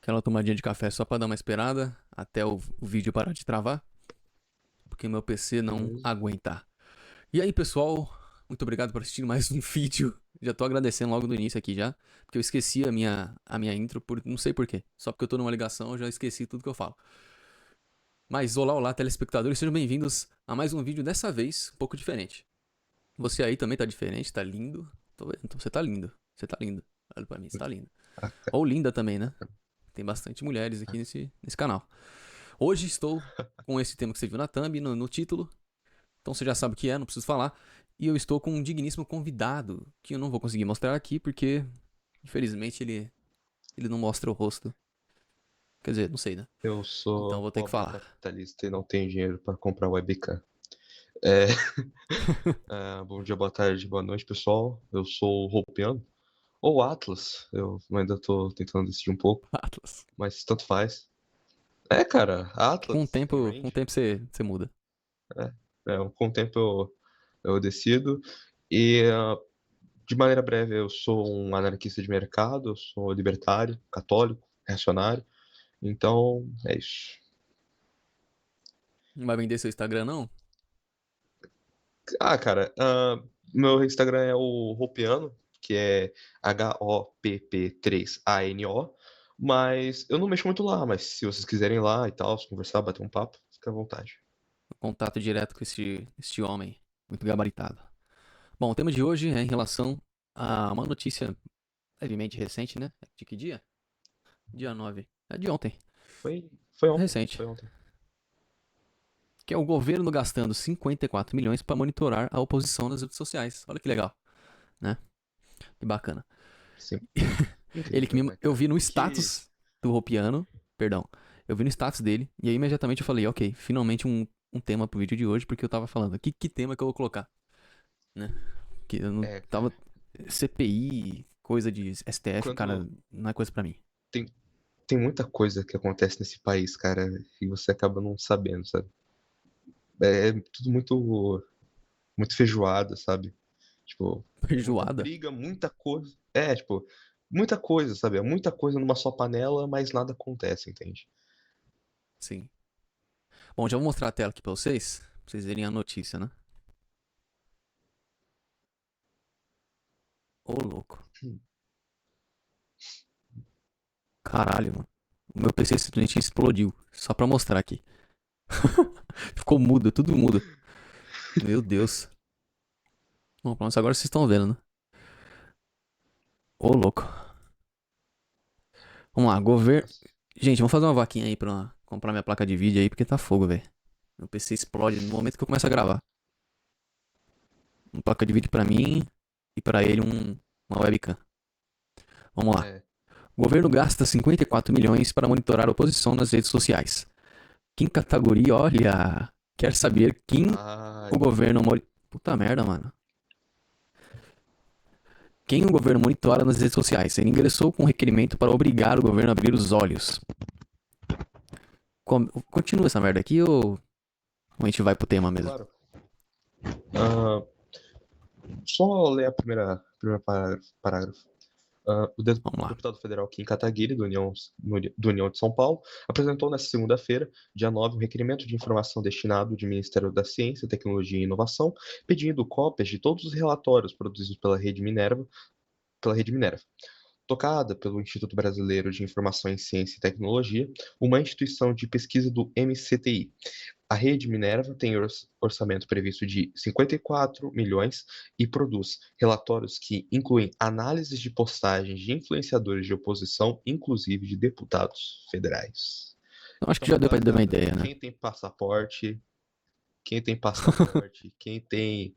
Aquela tomadinha de café só pra dar uma esperada até o vídeo parar de travar, porque meu PC não Beleza. aguenta. E aí, pessoal, muito obrigado por assistir mais um vídeo. Já tô agradecendo logo no início aqui já, porque eu esqueci a minha intro, não sei porquê. Só porque eu tô numa ligação, eu já esqueci tudo que eu falo. Mas olá, olá, telespectadores, sejam bem-vindos a mais um vídeo, dessa vez um pouco diferente. Você aí também tá diferente, tá lindo. Tô vendo, então você tá lindo. Você tá lindo. Olha pra mim, você tá lindo. Ah, Ou linda também, né? Tem bastante mulheres aqui nesse canal. Hoje estou com esse tema que você viu na thumb, no título. Então você já sabe o que é, não preciso falar. E eu estou com um digníssimo convidado, que eu não vou conseguir mostrar aqui, porque, infelizmente, ele não mostra o rosto. Quer dizer, não sei, né? eu Então eu sou vou ter que pobre falar. capitalista e não tenho dinheiro para comprar webcam. É, bom dia, boa tarde, boa noite, pessoal. Eu sou o Roupiano, ou Atlas, eu ainda tô tentando decidir um pouco, Atlas. mas tanto faz. Cara, Com o Atlas, tempo, com o Range, tempo você muda. com o tempo eu decido. E, de maneira breve, eu sou um anarquista de mercado, eu sou libertário, católico, reacionário. Então, é isso. Não vai vender seu Instagram, não? Cara, meu Instagram é o Roupiano, que é HOPP3ANO, mas eu não mexo muito lá, mas se vocês quiserem ir lá e tal, conversar, bater um papo, fica à vontade. Contato direto com este homem, muito gabaritado. Bom, o tema de hoje é em relação a uma notícia levemente recente, né? De que dia? Dia 9. É de ontem. Foi ontem, Recente. foi ontem. Que é o governo gastando 54 milhões para monitorar a oposição nas redes sociais. Olha que legal, né? Que bacana. Sim, Ele que incrível, né, eu cara? vi no O que... status do Ropiano, perdão, eu vi no status dele e aí imediatamente eu falei, ok, finalmente um tema pro vídeo de hoje, porque eu tava falando, que tema que eu vou colocar, né? Que eu não Cara, tava CPI, coisa de STF, cara, quando não é coisa pra mim. tem, tem muita coisa que acontece nesse país, cara, e você acaba não sabendo, sabe? É tudo muito feijoada, sabe? Tipo, é muita Feijoada? briga, muita coisa. Tipo, muita coisa, sabe? É muita coisa numa só panela, mas nada acontece, entende? Sim. Bom, já vou mostrar a tela aqui pra vocês verem a notícia, né? Ô, louco. Caralho, mano. O meu PC simplesmente explodiu. Só pra mostrar aqui. Ficou mudo, tudo mudo. Meu Deus. Bom, pelo menos agora vocês estão vendo, né? Ô, louco. Vamos lá, governo. Nossa. Gente, vamos fazer uma vaquinha aí pra comprar minha placa de vídeo aí, porque tá fogo, velho. Meu PC explode no momento que eu começo a gravar. Uma placa de vídeo pra mim e pra ele uma webcam. Vamos lá. É. O governo gasta 54 milhões para monitorar a oposição nas redes sociais. Quem categoria, olha. Quer saber quem o Ai, governo. Puta merda, mano. Quem o governo monitora nas redes sociais? Ele ingressou com um requerimento para obrigar o governo a abrir os olhos. Continua essa merda aqui ou a gente vai pro tema mesmo? claro. Ah, só ler a primeira parágrafo. Vamos O lá. deputado federal Kim Kataguiri, do União de São Paulo, apresentou nesta segunda-feira, dia 9, um requerimento de informação destinado ao Ministério da Ciência, Tecnologia e Inovação, pedindo cópias de todos os relatórios produzidos pela Rede Minerva, tocada pelo Instituto Brasileiro de Informação em Ciência e Tecnologia, uma instituição de pesquisa do MCTI. A Rede Minerva tem orçamento previsto de 54 milhões e produz relatórios que incluem análises de postagens de influenciadores de oposição, inclusive de deputados federais. Eu acho que já Então, deu pra dar uma basicamente, ideia, né? quem tem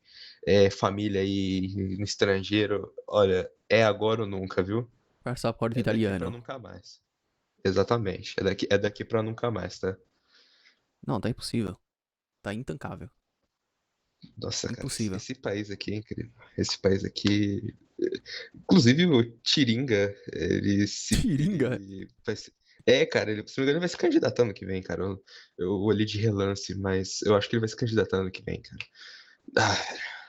família aí no estrangeiro, olha, é agora ou nunca, viu? Passaporte É daqui pra italiano. nunca mais. Exatamente. É daqui para nunca mais, tá? Não, tá impossível. Tá intancável. Nossa, cara, esse, Impossível. esse país aqui é incrível. Esse país aqui. Inclusive o Tiringa, Tiringa? ele vai ser. Cara, se não me engano, ele vai se candidatar ano que vem, cara. Eu olhei de relance, mas eu acho que ele vai se candidatar ano que vem, cara.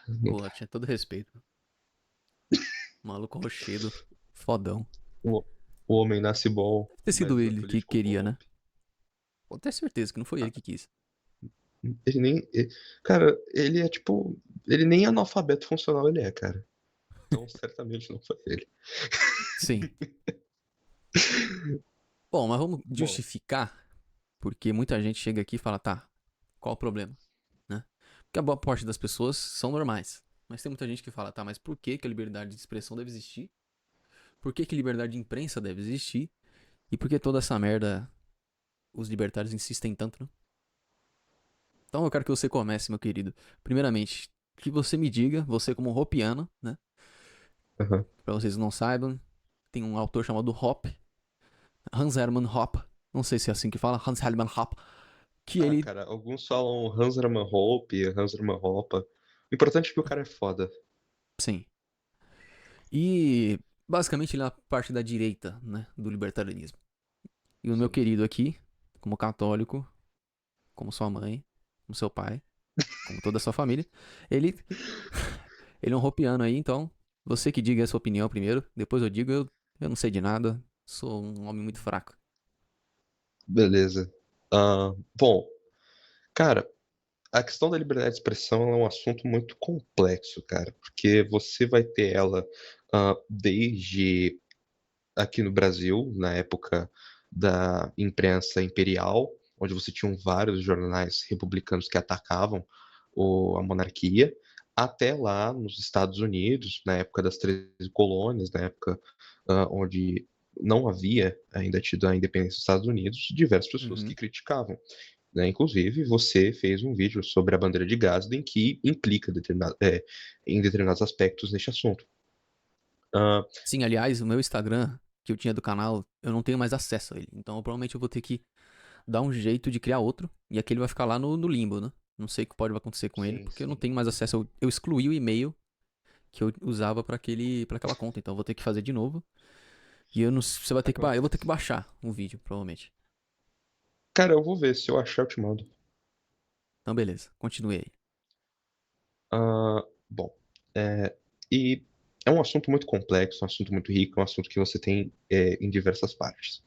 Não Pô, dá. tinha todo respeito. Maluco rochedo. Fodão. O homem nasce bom, Deve ter mas sido vira ele que político queria, né? corrompe. Pode ter certeza que não foi ele Ah, que quis. ele nem. Cara, ele é tipo. Ele nem analfabeto funcional ele é, cara. Então, certamente não foi ele. Sim. Bom, mas vamos Bom, justificar, porque muita gente chega aqui e fala, tá, qual o problema, né? Porque a boa parte das pessoas são normais. Mas tem muita gente que fala, tá, mas por que que a liberdade de expressão deve existir? Por que que liberdade de imprensa deve existir? E por que toda essa merda os libertários insistem tanto, né? Então eu quero que você comece, meu querido. Primeiramente, que você me diga, você como Hopiano, né? aham. Pra vocês que não saibam, tem um autor chamado Hoppe, Hans Hermann Hoppe. Não sei se é assim que fala, Hans Hermann Hoppe. Que Ah, ele, cara, alguns falam Hans Hermann Hoppe, Hans Hermann Hoppe. O importante é que o cara é foda. sim. E basicamente ele é a parte da direita, né? Do libertarianismo. E o meu Sim. querido aqui, como católico, como sua mãe, como seu pai, como toda a sua família, ele, ele é um Hopiano aí, então você que diga a sua opinião primeiro, depois eu digo, eu não sei de nada, sou um homem muito fraco. Beleza. Bom, cara, a questão da liberdade de expressão é um assunto muito complexo, cara, porque você vai ter ela desde aqui no Brasil, na época da imprensa imperial, onde você tinha vários jornais republicanos que atacavam a monarquia, até lá nos Estados Unidos, na época das 13 colônias, na época onde não havia ainda tido a independência dos Estados Unidos, diversas pessoas que Uhum. criticavam, né? Inclusive, você fez um vídeo sobre a bandeira de Gadsden que implica em determinados aspectos neste assunto. Ah, Sim, aliás, o meu Instagram, que eu tinha do canal, eu não tenho mais acesso a ele. Então provavelmente eu vou ter que dar um jeito de criar outro. E aquele vai ficar lá no limbo, né? Não sei o que pode acontecer com ele, sim, porque eu não sim. tenho mais acesso. Eu excluí o e-mail que eu usava para aquela conta. Então eu vou ter que fazer de novo. E eu não, você vai ter que, eu vou ter que baixar um vídeo, provavelmente. Cara, eu vou ver. Se eu achar, eu te mando. Então beleza, continue aí. Bom, e é um assunto muito complexo, um assunto muito rico, um assunto que você tem em diversas partes.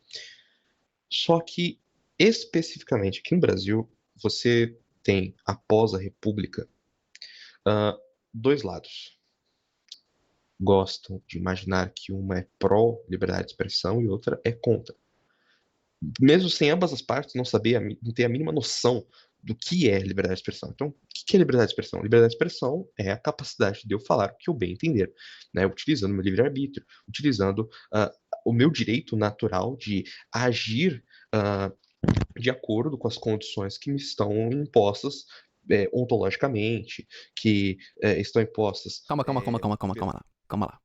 Só que, especificamente aqui no Brasil, você tem, após a República, ah, dois lados. Gostam de imaginar que uma é pró-liberdade de expressão e outra é contra. Mesmo sem ambas as partes não ter a mínima noção do que é liberdade de expressão. Então, o que é liberdade de expressão? Liberdade de expressão é a capacidade de eu falar o que eu bem entender, né? Utilizando o meu livre-arbítrio, utilizando o meu direito natural de agir de acordo com as condições que me estão impostas ontologicamente, que estão impostas. Calma lá. Calma lá.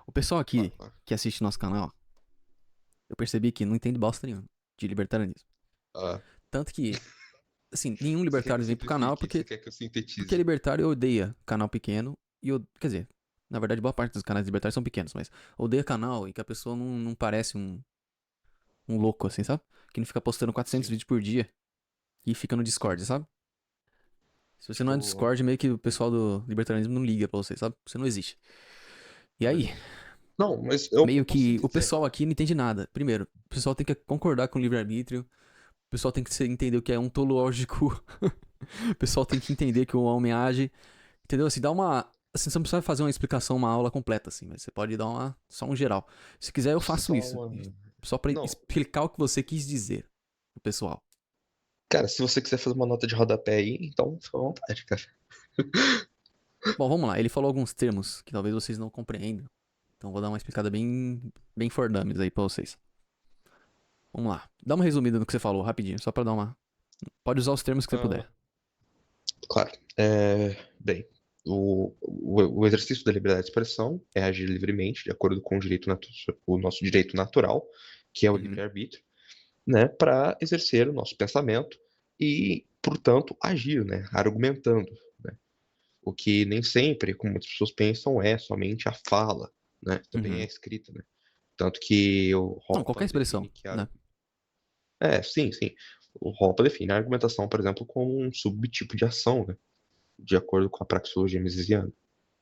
O pessoal Claro, aqui claro. que assiste nosso canal, eu percebi que não entende bosta nenhuma de libertarianismo. Ah, Tanto que, assim, nenhum você quer que libertário eu vem pro canal simplifique? Você porque, quer que eu porque sintetize? libertário odeia canal pequeno e eu, quer dizer, na verdade boa parte dos canais libertários são pequenos, mas odeia canal e que a pessoa não parece um louco assim, sabe? Que não fica postando 400 Sim. vídeos por dia e fica no Sim. Discord, sabe? Se você não é no Tipo, Discord, meio que o pessoal do libertarianismo não liga pra você, sabe? Você não existe. E aí, beleza. Não, mas eu meio posso que o sintetizar pessoal então. aqui não entende nada. Primeiro, o pessoal tem que concordar com o livre-arbítrio. O pessoal tem que entender o que é ontológico. O pessoal tem que entender que o homem age. Entendeu? Assim, dá uma. Assim, você não precisa fazer uma explicação, uma aula completa, assim, mas você pode dar uma, só um geral. Se quiser, eu faço Só isso. uma. Só pra Não, explicar o que você quis dizer pro pessoal. cara, se você quiser fazer uma nota de rodapé aí, então fica à vontade, cara. Bom, vamos lá. Ele falou alguns termos que talvez vocês não compreendam. Então vou dar uma explicada bem for dummies aí pra vocês. Vamos lá. Dá uma resumida no que você falou, rapidinho, só pra dar uma. Pode usar os termos que você Ah, puder. claro. Bem, o exercício da liberdade de expressão é agir livremente, de acordo com o nosso direito natural, que é o Uhum. livre-arbítrio, né, para exercer o nosso pensamento e, portanto, agir, né, argumentando, né. O que nem sempre, como muitas pessoas pensam, é somente a fala, né, também é a Uhum. escrita, né. Tanto que o Não, qualquer Hoppe expressão, define que né? sim, sim. O Hoppe define a argumentação, por exemplo, como um subtipo de ação, né, de acordo com a praxeologia misesiana.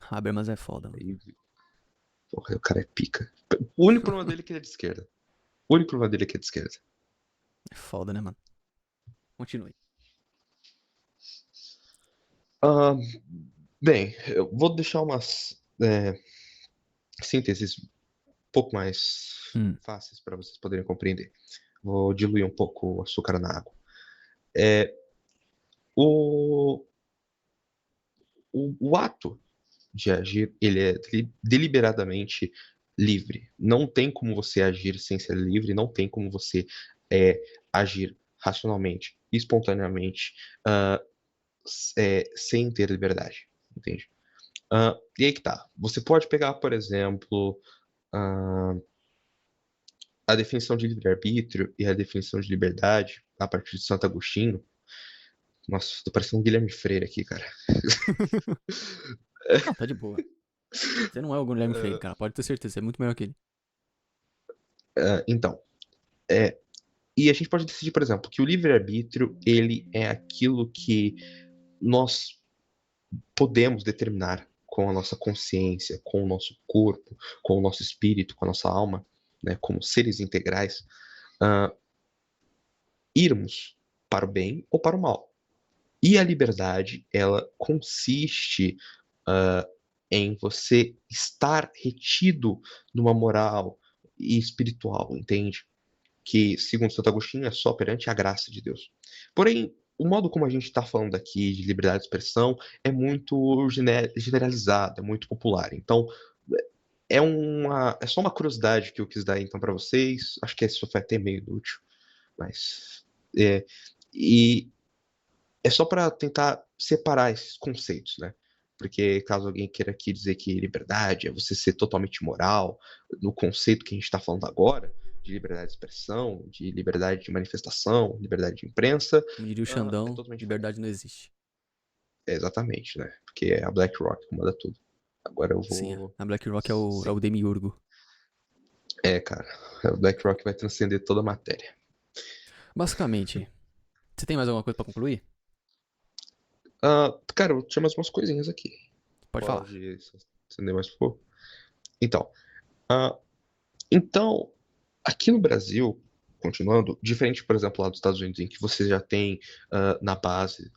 Habermas é foda, mano. Aí, porra, o cara é pica. O único problema dele é que ele é de esquerda. O único problema dele é que é de esquerda. É foda, né, mano? Continue. Ah, bem, eu vou deixar umas sínteses um pouco mais Hum, fáceis para vocês poderem compreender. Vou diluir um pouco o açúcar na água. É, o, o ato de agir, ele é deliberadamente livre. Não tem como você agir sem ser livre, não tem como você agir racionalmente, espontaneamente, sem ter liberdade, entende? E aí que tá. Você pode pegar, por exemplo, a definição de livre-arbítrio e a definição de liberdade a partir de Santo Agostinho. Nossa, tô parecendo um Guilherme Freire aqui, cara. Não, tá de boa. Você não é o Guilherme Freire, cara. Pode ter certeza, você é muito melhor que ele. Então, e a gente pode decidir, por exemplo, que o livre-arbítrio, ele é aquilo que nós podemos determinar com a nossa consciência, com o nosso corpo, com o nosso espírito, com a nossa alma, né, como seres integrais, irmos para o bem ou para o mal. E a liberdade, ela consiste em você estar retido numa moral e espiritual, entende? Que, segundo Santo Agostinho, é só perante a graça de Deus. Porém, o modo como a gente está falando aqui de liberdade de expressão é muito generalizado, é muito popular. Então, é só uma curiosidade que eu quis dar então para vocês. Acho que isso foi até meio inútil, mas e é só para tentar separar esses conceitos, né? Porque caso alguém queira aqui dizer que liberdade é você ser totalmente moral, no conceito que a gente está falando agora, de liberdade de expressão, de liberdade de manifestação, liberdade de imprensa, Como diria o é Xandão, totalmente diferente. liberdade não existe. Exatamente, né? Porque é a BlackRock que manda tudo. Agora eu Sim, vou. a Blackrock é Sim. o Demiurgo. Cara. A BlackRock vai transcender toda a matéria. Basicamente, você tem mais alguma coisa pra concluir? Cara, eu tinha mais umas coisinhas aqui. Pode falar. Pode acender mais por favor? Então, ah, então, aqui no Brasil, continuando, diferente, por exemplo, lá dos Estados Unidos, em que você já tem na base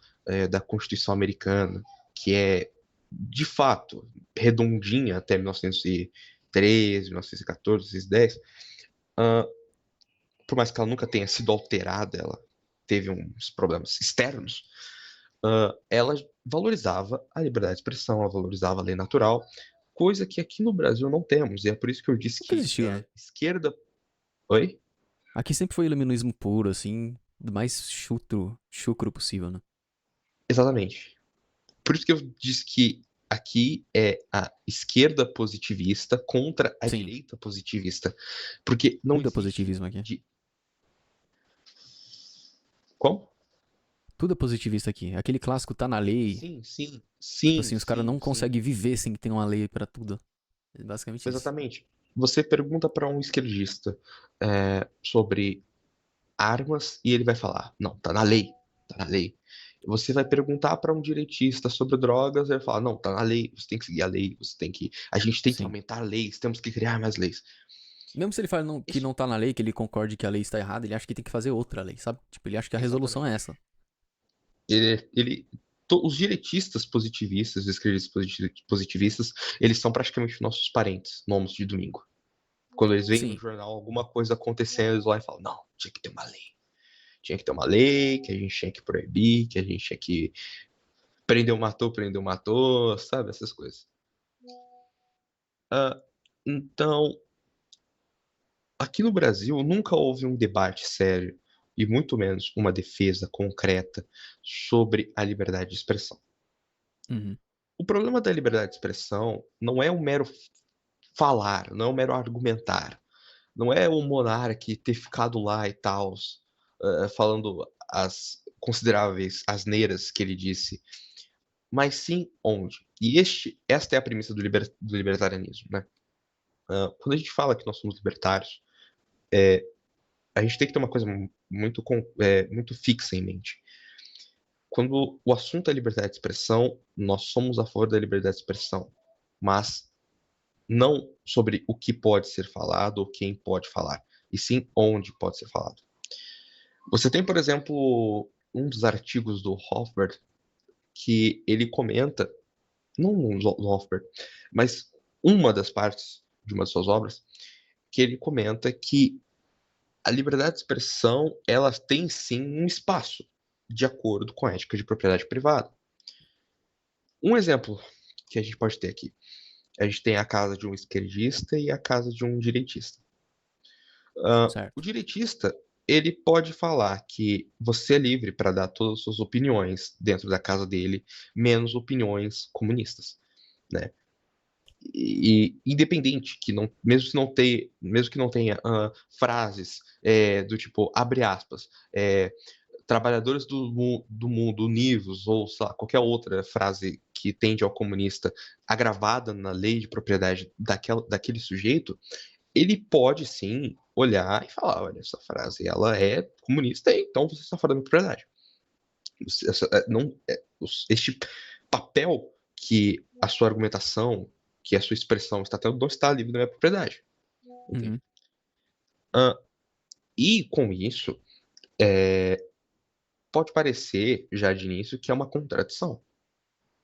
da Constituição Americana, que é, de fato, redondinha até 1913, 1914, 1910, por mais que ela nunca tenha sido alterada, ela teve uns problemas externos, ela valorizava a liberdade de expressão, ela valorizava a lei natural, coisa que aqui no Brasil não temos, e é por isso que eu disse Nunca que existiu, é né? a esquerda. Oi? Aqui sempre foi iluminismo puro, assim, do mais chucro possível, né? Exatamente. Por isso que eu disse que aqui é a esquerda positivista contra a Sim, direita positivista. Porque não tudo é existe. positivismo aqui. Como? Tudo é positivista aqui. Aquele clássico tá na lei. Sim, sim, Tipo sim, assim, os caras sim, não sim. conseguem viver sem que tenha uma lei pra tudo. É basicamente isso. Exatamente. Você pergunta para um esquerdista sobre armas e ele vai falar: não, tá na lei, tá na lei. Você vai perguntar para um direitista sobre drogas e ele vai falar: não, tá na lei, você tem que seguir a lei, a gente tem que Sim. aumentar leis, temos que criar mais leis. Mesmo se ele fala que Isso, não tá na lei, que ele concorde que a lei está errada, ele acha que tem que fazer outra lei, sabe? Tipo, ele acha que a resolução é exatamente. essa. Os direitistas positivistas, os esquerdistas positivistas, eles são praticamente nossos parentes no almoço de domingo. Quando eles veem no Sim, jornal alguma coisa acontecendo, eles lá e falam: não, tinha que ter uma lei. Tinha que ter uma lei, que a gente tinha que proibir, que a gente tinha que prendeu, matou, sabe? Essas coisas. Então, aqui no Brasil nunca houve um debate sério e muito menos uma defesa concreta sobre a liberdade de expressão. uhum. O problema da liberdade de expressão não é o mero falar, não é o mero argumentar, não é o monarca ter ficado lá e tal, falando as consideráveis asneiras que ele disse, mas sim onde. E esta é a premissa do libertarianismo, né? Quando a gente fala que nós somos libertários, a gente tem que ter uma coisa muito fixa em mente. Quando o assunto é liberdade de expressão, nós somos a favor da liberdade de expressão, mas não sobre o que pode ser falado ou quem pode falar. e sim onde pode ser falado. Você tem, por exemplo, um dos artigos do Hofbard que ele comenta, não do Hofbard, mas uma das partes de uma de suas obras, que ele comenta que a liberdade de expressão, ela tem sim um espaço de acordo com a ética de propriedade privada. Um exemplo que a gente pode ter aqui, a gente tem a casa de um esquerdista e a casa de um direitista. O Certo. direitista, ele pode falar que você é livre para dar todas as suas opiniões dentro da casa dele, menos opiniões comunistas, né? E independente que não, mesmo que não tenha frases do tipo abre aspas, trabalhadores do mundo univos ou sei lá, qualquer outra frase que tende ao comunista agravada na lei de propriedade daquele sujeito, ele pode sim olhar e falar, olha, essa frase ela é comunista, então você está fora da propriedade. Este papel que a sua argumentação, que a sua expressão está tendo, não está livre da minha propriedade. Uhum. E com isso, pode parecer já de início que é uma contradição.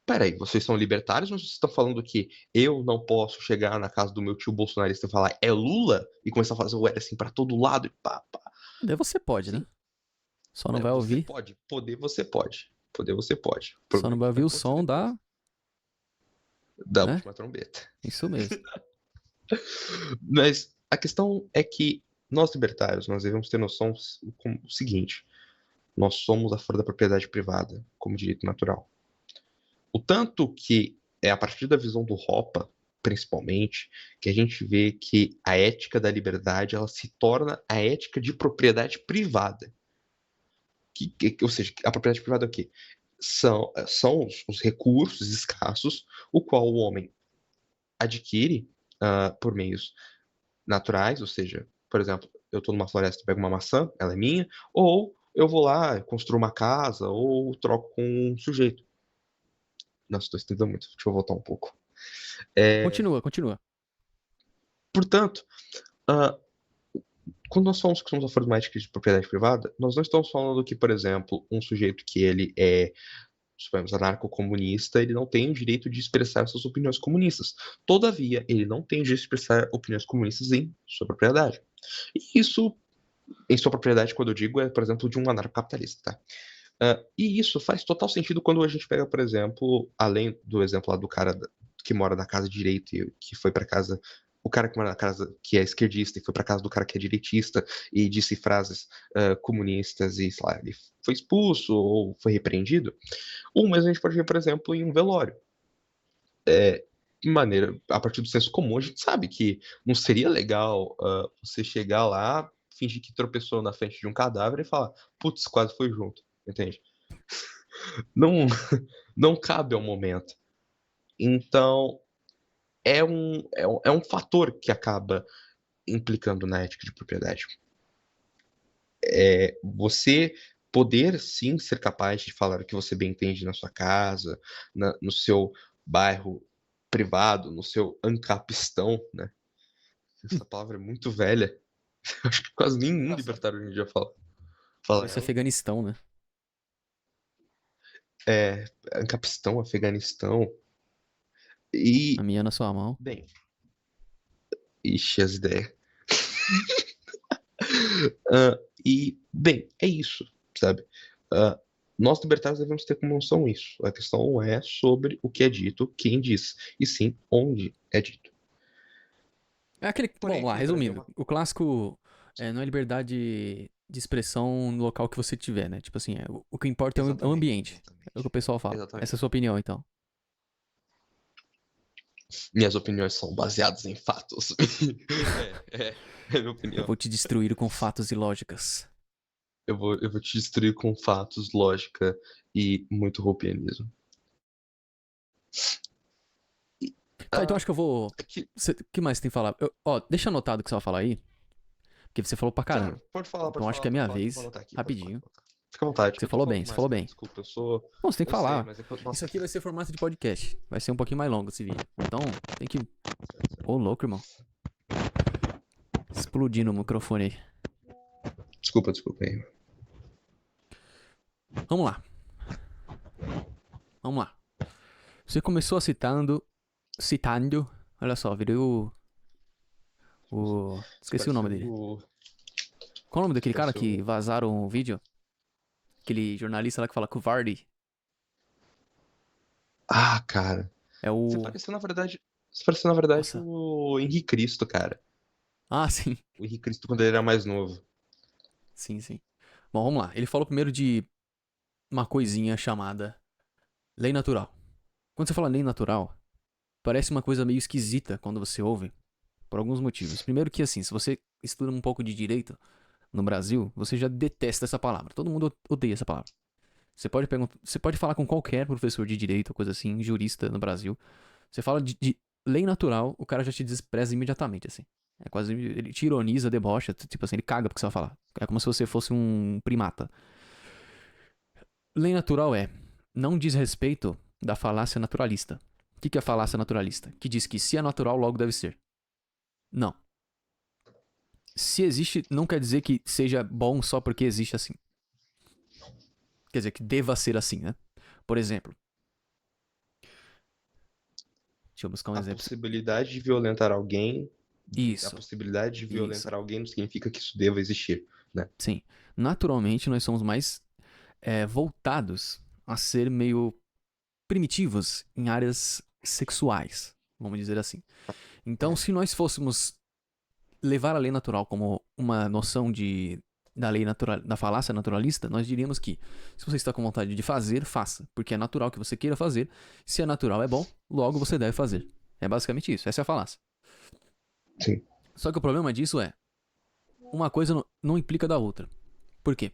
Peraí, vocês são libertários ou vocês estão falando que eu não posso chegar na casa do meu tio bolsonarista e falar é Lula? E começar a fazer o L assim pra todo lado e pá, pá. Daí você pode, né? Sim, Só não vai você ouvir. pode. Poder você pode. Poder você pode. O Só não problema vai é ouvir o quando você som depois da. da Né? última trombeta. Isso mesmo. Mas a questão é que nós libertários, nós devemos ter noção como o seguinte: nós somos a favor da propriedade privada como direito natural. O tanto que é a partir da visão do Hoppe, principalmente, que a gente vê que a ética da liberdade ela se torna a ética de propriedade privada. Ou seja, a propriedade privada é o quê? São os recursos escassos, o qual o homem adquire por meios naturais, ou seja, por exemplo, eu estou numa floresta e pego uma maçã, ela é minha, ou eu vou lá, construo uma casa, ou troco com um sujeito. Nossa, estou estendendo muito, deixa eu voltar um pouco. Continua. Portanto, quando nós falamos que somos a favor de uma ética de propriedade privada, nós não estamos falando que, por exemplo, um sujeito que ele é, suponhamos, anarco-comunista, ele não tem o direito de expressar suas opiniões comunistas. Todavia, ele não tem o direito de expressar opiniões comunistas em sua propriedade. E isso, em sua propriedade, quando eu digo, é, por exemplo, de um anarcocapitalista, tá? E isso faz total sentido quando a gente pega, por exemplo, além do exemplo lá do cara que mora na casa direita e que foi para casa, o cara que mora na casa que é esquerdista e foi para casa do cara que é direitista e disse frases comunistas e, sei lá, ele foi expulso ou foi repreendido. Ou mesmo a gente pode ver, por exemplo, em um velório. De maneira, a partir do senso comum, a gente sabe que não seria legal você chegar lá, fingir que tropeçou na frente de um cadáver e falar, putz, quase foi junto. Entende? Não, não cabe ao momento. Então, é um fator que acaba implicando na ética de propriedade. Você poder, sim, ser capaz de falar o que você bem entende na sua casa, no seu bairro privado, no seu ancapistão, né? Essa palavra é muito velha. Acho que quase nenhum Engraçado. libertário hoje em dia fala Esse é ela. Afeganistão, né? Ancapistão, Afeganistão. A E, minha na sua mão. bem, ixi, as ideias. Bem, é isso, sabe? Ah, nós libertários devemos ter como noção isso. A questão não é sobre o que é dito, quem diz, e sim onde é dito. É aquele. Porém, Vamos lá, aqui no Brasil é resumindo. O clássico não é liberdade de expressão no local que você tiver, né? Tipo assim, o que importa é o Exatamente, ambiente. É o que exatamente, o pessoal fala. exatamente. Essa é a sua opinião, então. Minhas opiniões são baseadas em fatos. É minha Eu opinião. vou te destruir com fatos e lógicas. Eu vou te destruir com fatos, lógica e muito roupianismo. Tá, então Ah, acho que eu vou. aqui, O que mais tem que falar? Deixa anotado o que você vai falar aí. Porque você falou pra caramba. claro, pode falar, Então pode acho que falar, é pode minha falar que eu vou vez, anotar aqui. Pode rapidinho. anotar. Fica à vontade, que Você eu tô falou falando bem, você demais, falou cara. bem. Desculpa, eu sou. Não, você tem que Eu sei, falar. mas é que eu. Isso Nossa. aqui vai ser formato de podcast. Vai ser um pouquinho mais longo esse vídeo. Então, tem que. Ô, louco, irmão. explodindo o microfone aí. Desculpa aí. Vamos lá. Você começou citando. Olha só, virei esqueci o nome dele. Qual é o nome daquele cara que vazaram o vídeo? Aquele jornalista lá que fala covarde. Ah, cara. É Você o. pareceu, na verdade. Você pareceu, na verdade, Nossa. o Henrique Cristo, cara. Ah, sim. O Henrique Cristo quando ele era mais novo. Sim, sim. Bom, vamos lá. Ele falou primeiro de uma coisinha chamada lei natural. Quando você fala lei natural, parece uma coisa meio esquisita quando você ouve, por alguns motivos. Primeiro que, assim, se você estuda um pouco de direito no Brasil, você já detesta essa palavra. Todo mundo odeia essa palavra. Você pode falar com qualquer professor de direito, coisa assim, jurista no Brasil. Você fala de lei natural, o cara já te despreza imediatamente, assim. É quase. Ele te ironiza, debocha, tipo assim, ele caga porque você vai falar. É como se você fosse um primata. Lei natural não diz respeito da falácia naturalista. O que é a falácia naturalista? Que diz que se é natural, logo deve ser. Não. Se existe, não quer dizer que seja bom só porque existe assim. Quer dizer, que deva ser assim, né? Por exemplo. Deixa eu buscar um A exemplo. possibilidade de violentar alguém. A Isso, possibilidade de isso. violentar alguém não significa que isso deva existir, né? Sim. Naturalmente, nós somos mais voltados a ser meio primitivos em áreas sexuais, vamos dizer assim. Então, se nós fôssemos levar a lei natural como uma noção da lei natural, da falácia naturalista, nós diríamos que se você está com vontade de fazer, faça, porque é natural que você queira fazer. Se é natural, é bom, logo você deve fazer. É basicamente isso, essa é a falácia. Sim. Só que o problema disso é, uma coisa não implica da outra. Por quê?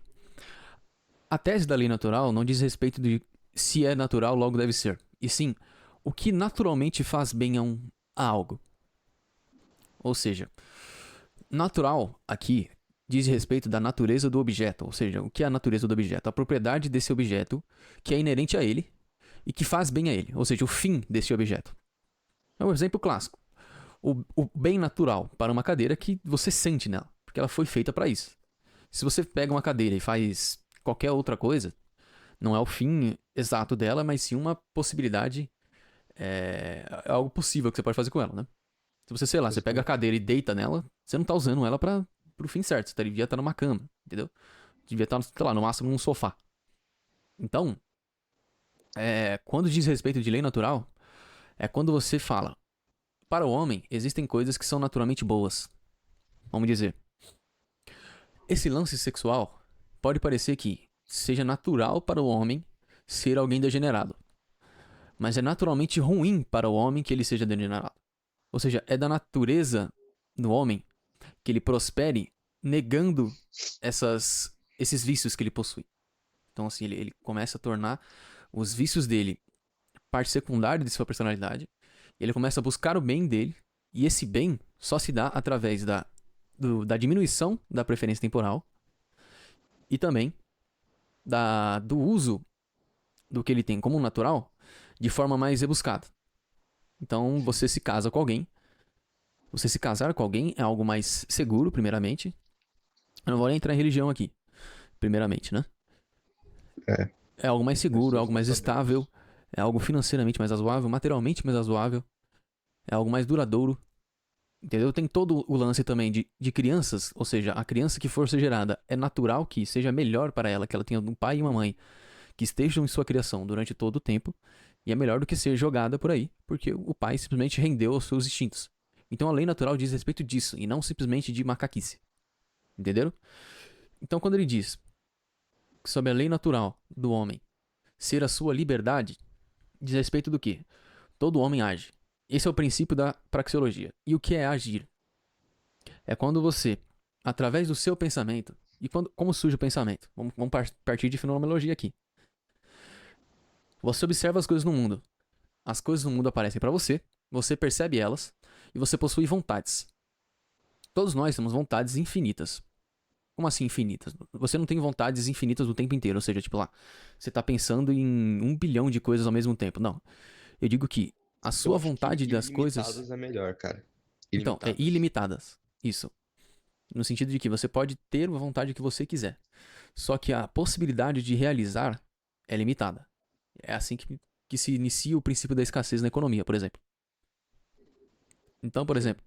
A tese da lei natural não diz respeito de se é natural, logo deve ser. E sim, o que naturalmente faz bem a algo. Ou seja, natural aqui diz respeito da natureza do objeto. Ou seja, o que é a natureza do objeto? A propriedade desse objeto que é inerente a ele e que faz bem a ele. Ou seja, o fim desse objeto. É um exemplo clássico. O bem natural para uma cadeira que você sente nela, porque ela foi feita para isso. Se você pega uma cadeira e faz qualquer outra coisa, não é o fim exato dela, mas sim uma possibilidade, é algo possível que você pode fazer com ela, né? Se você, sei lá, você pega a cadeira e deita nela, você não tá usando ela pro fim certo, você devia estar numa cama, entendeu? Devia estar, sei lá, no máximo num sofá. Então, quando diz respeito de lei natural, é quando você fala, para o homem, existem coisas que são naturalmente boas. Vamos dizer, esse lance sexual pode parecer que seja natural para o homem ser alguém degenerado. Mas é naturalmente ruim para o homem que ele seja degenerado. Ou seja, é da natureza do homem que ele prospere negando esses vícios que ele possui. Então, assim, ele começa a tornar os vícios dele parte secundária de sua personalidade. E ele começa a buscar o bem dele. E esse bem só se dá através da diminuição da preferência temporal e também do uso do que ele tem como natural de forma mais rebuscada. Então, você se casa com alguém. Você se casar com alguém é algo mais seguro, primeiramente. Eu não vou nem entrar em religião aqui, primeiramente, né? É. É algo mais seguro, é Pessoas algo não mais estável, sabemos. é algo financeiramente mais razoável, materialmente mais razoável, é algo mais duradouro. Entendeu? Tem todo o lance também de crianças, ou seja, a criança que for ser gerada, é natural que seja melhor para ela, que ela tenha um pai e uma mãe que estejam em sua criação durante todo o tempo, e é melhor do que ser jogada por aí, porque o pai simplesmente rendeu aos seus instintos. Então a lei natural diz respeito disso, e não simplesmente de macaquice. Entenderam? Então quando ele diz sobre a lei natural do homem ser a sua liberdade, diz respeito do quê? Todo homem age. Esse é o princípio da praxeologia. E o que é agir? É quando você, através do seu pensamento, e como surge o pensamento? Vamos partir de fenomenologia aqui. Você observa as coisas no mundo. As coisas no mundo aparecem para você percebe elas, e você possui vontades. Todos nós temos vontades infinitas. Como assim infinitas? Você não tem vontades infinitas o tempo inteiro, ou seja, tipo lá, você tá pensando em 1 bilhão de coisas ao mesmo tempo. Não. Eu digo que a Eu sua acho que vontade das coisas. ilimitadas é melhor, cara. Então, é Ilimitadas. ilimitadas. Isso. no sentido de que você pode ter a vontade que você quiser. Só que a possibilidade de realizar é limitada. É assim que se inicia o princípio da escassez na economia, por exemplo. Então, por Sim. exemplo,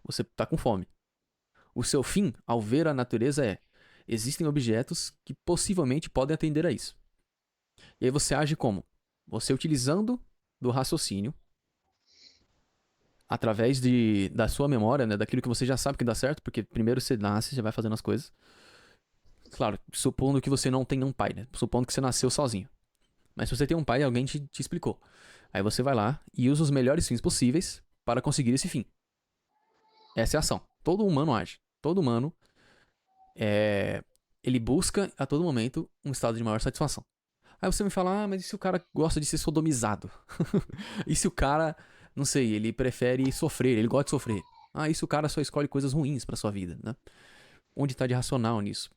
você está com fome. O seu fim, ao ver a natureza, é: existem objetos que possivelmente podem atender a isso. E aí você age como? Você utilizando do raciocínio, através da sua memória, né, daquilo que você já sabe que dá certo, porque primeiro você nasce, já vai fazendo as coisas. Claro, supondo que você não tenha um pai, né? Supondo que você nasceu sozinho. Mas se você tem um pai, alguém te explicou. Aí você vai lá e usa os melhores fins possíveis para conseguir esse fim. Essa é a ação. Todo humano age. Todo humano ele busca a todo momento um estado de maior satisfação. Aí você me fala, mas e se o cara gosta de ser sodomizado? E se o cara, não sei, ele prefere sofrer, ele gosta de sofrer? Ah, e se o cara só escolhe coisas ruins pra sua vida, né? Onde tá de racional nisso?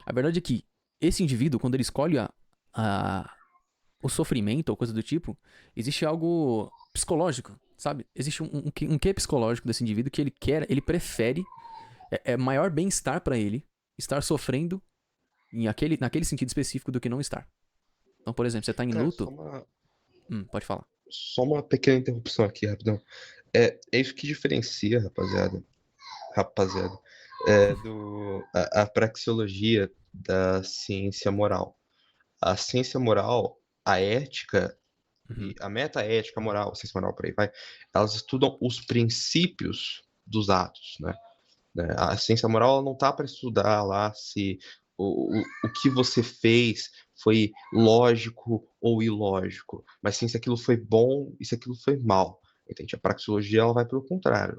A verdade é que esse indivíduo, quando ele escolhe a, o sofrimento ou coisa do tipo, existe algo psicológico, sabe? Existe um quê psicológico desse indivíduo que ele quer, ele prefere, é maior bem-estar pra ele estar sofrendo naquele sentido específico do que não estar. Então, por exemplo, você tá em Cara, luto, pode falar. só uma pequena interrupção aqui, rapidão. É isso que diferencia, rapaziada, a praxeologia da ciência moral. A ciência moral, a ética Uhum. e a metaética moral, a ciência moral por aí vai, elas estudam os princípios dos atos, né? A ciência moral ela não tá para estudar lá se o que você fez foi lógico ou ilógico, mas sim se aquilo foi bom e se aquilo foi mal. Entende? A praxeologia ela vai pelo contrário,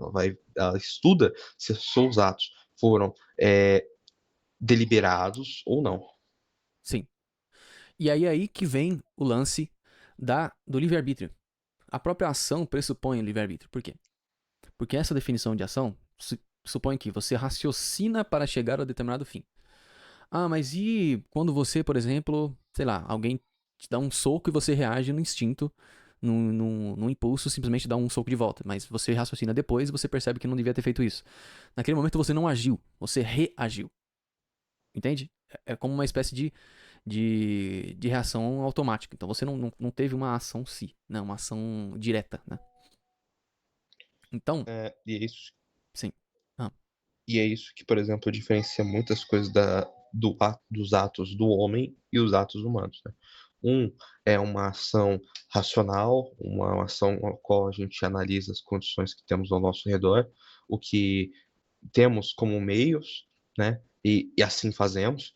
ela estuda se os seus atos foram deliberados ou não. Sim. E aí que vem o lance do livre-arbítrio. A própria ação pressupõe o livre-arbítrio. Por quê? Porque essa definição de ação supõe que você raciocina para chegar a determinado fim. Ah, mas e quando você, por exemplo, sei lá, alguém te dá um soco e você reage no instinto, num impulso, simplesmente dá um soco de volta. Mas você raciocina depois e você percebe que não devia ter feito isso. Naquele momento você não agiu, você reagiu. Entende? É como uma espécie de reação automática. Então você não teve uma ação si, né? Uma ação direta, né? Então, É, sim. Ah, e é isso que, por exemplo, diferencia muitas coisas dos atos do homem e os atos humanos, né? Um é uma ação racional, uma ação na qual a gente analisa as condições que temos ao nosso redor, o que temos como meios, né? E assim fazemos.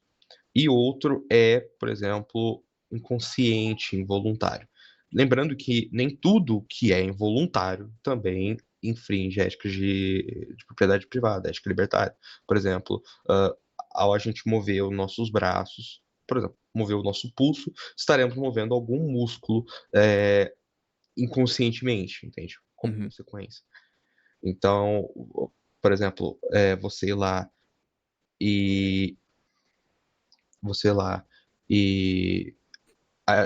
E outro é, por exemplo, inconsciente, involuntário. Lembrando que nem tudo que é involuntário também infringe a ética de propriedade privada, a ética libertária. Por exemplo, ao a gente mover os nossos braços, por exemplo, mover o nosso pulso, estaremos movendo algum músculo inconscientemente, entende? Como uhum, consequência. Então, por exemplo, você ir lá e você ir lá e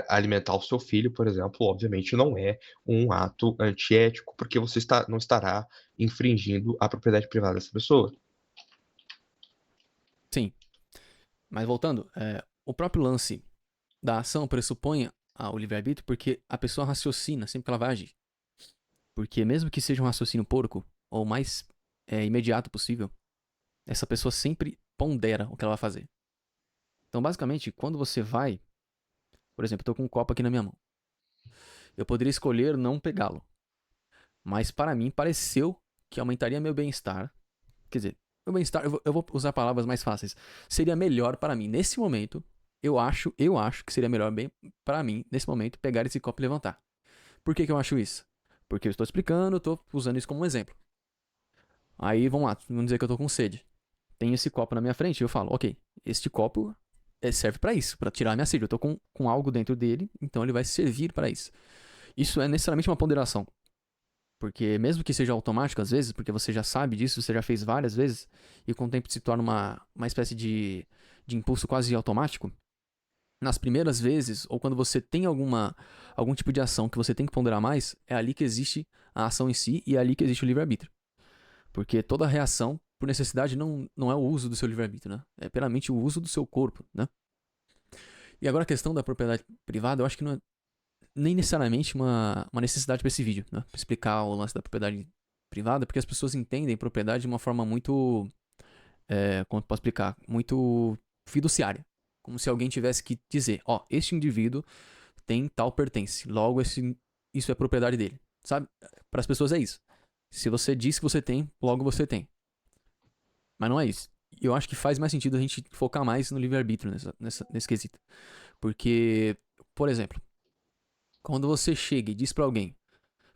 alimentar o seu filho, por exemplo, obviamente não é um ato antiético, porque você não estará infringindo a propriedade privada dessa pessoa. sim. Mas voltando, o próprio lance da ação pressupõe o livre-arbítrio porque a pessoa raciocina sempre que ela vai agir. Porque mesmo que seja um raciocínio porco, ou o mais imediato possível, essa pessoa sempre pondera o que ela vai fazer. Então, basicamente, quando você vai, por exemplo, eu tô com um copo aqui na minha mão. Eu poderia escolher não pegá-lo. Mas para mim pareceu que aumentaria meu bem-estar. Quer dizer, meu bem-estar, eu vou usar palavras mais fáceis. Seria melhor para mim nesse momento. Eu acho que seria melhor bem para mim nesse momento pegar esse copo e levantar. Por que eu acho isso? Porque eu estou explicando, eu estou usando isso como um exemplo. Aí vamos lá, vamos dizer que eu estou com sede. Tem esse copo na minha frente e eu falo, ok, este copo serve para isso, para tirar a minha sede. Eu estou com algo dentro dele, então ele vai servir para isso. Isso é necessariamente uma ponderação. Porque mesmo que seja automático às vezes, porque você já sabe disso, você já fez várias vezes, e com o tempo se torna uma espécie de impulso quase automático, nas primeiras vezes, ou quando você tem algum tipo de ação que você tem que ponderar mais, é ali que existe a ação em si e é ali que existe o livre-arbítrio. Porque toda reação por necessidade não é o uso do seu livre-arbítrio, né? É puramente o uso do seu corpo, né? E agora a questão da propriedade privada, eu acho que não é nem necessariamente uma necessidade para esse vídeo, né? Pra explicar o lance da propriedade privada, porque as pessoas entendem propriedade de uma forma muito, como eu posso explicar, muito fiduciária. Como se alguém tivesse que dizer, ó, este indivíduo tem tal pertence, logo isso é propriedade dele, sabe? Para as pessoas é isso. Se você diz que você tem, logo você tem. Mas não é isso. Eu acho que faz mais sentido a gente focar mais no livre-arbítrio nesse quesito. Porque, por exemplo, quando você chega e diz pra alguém,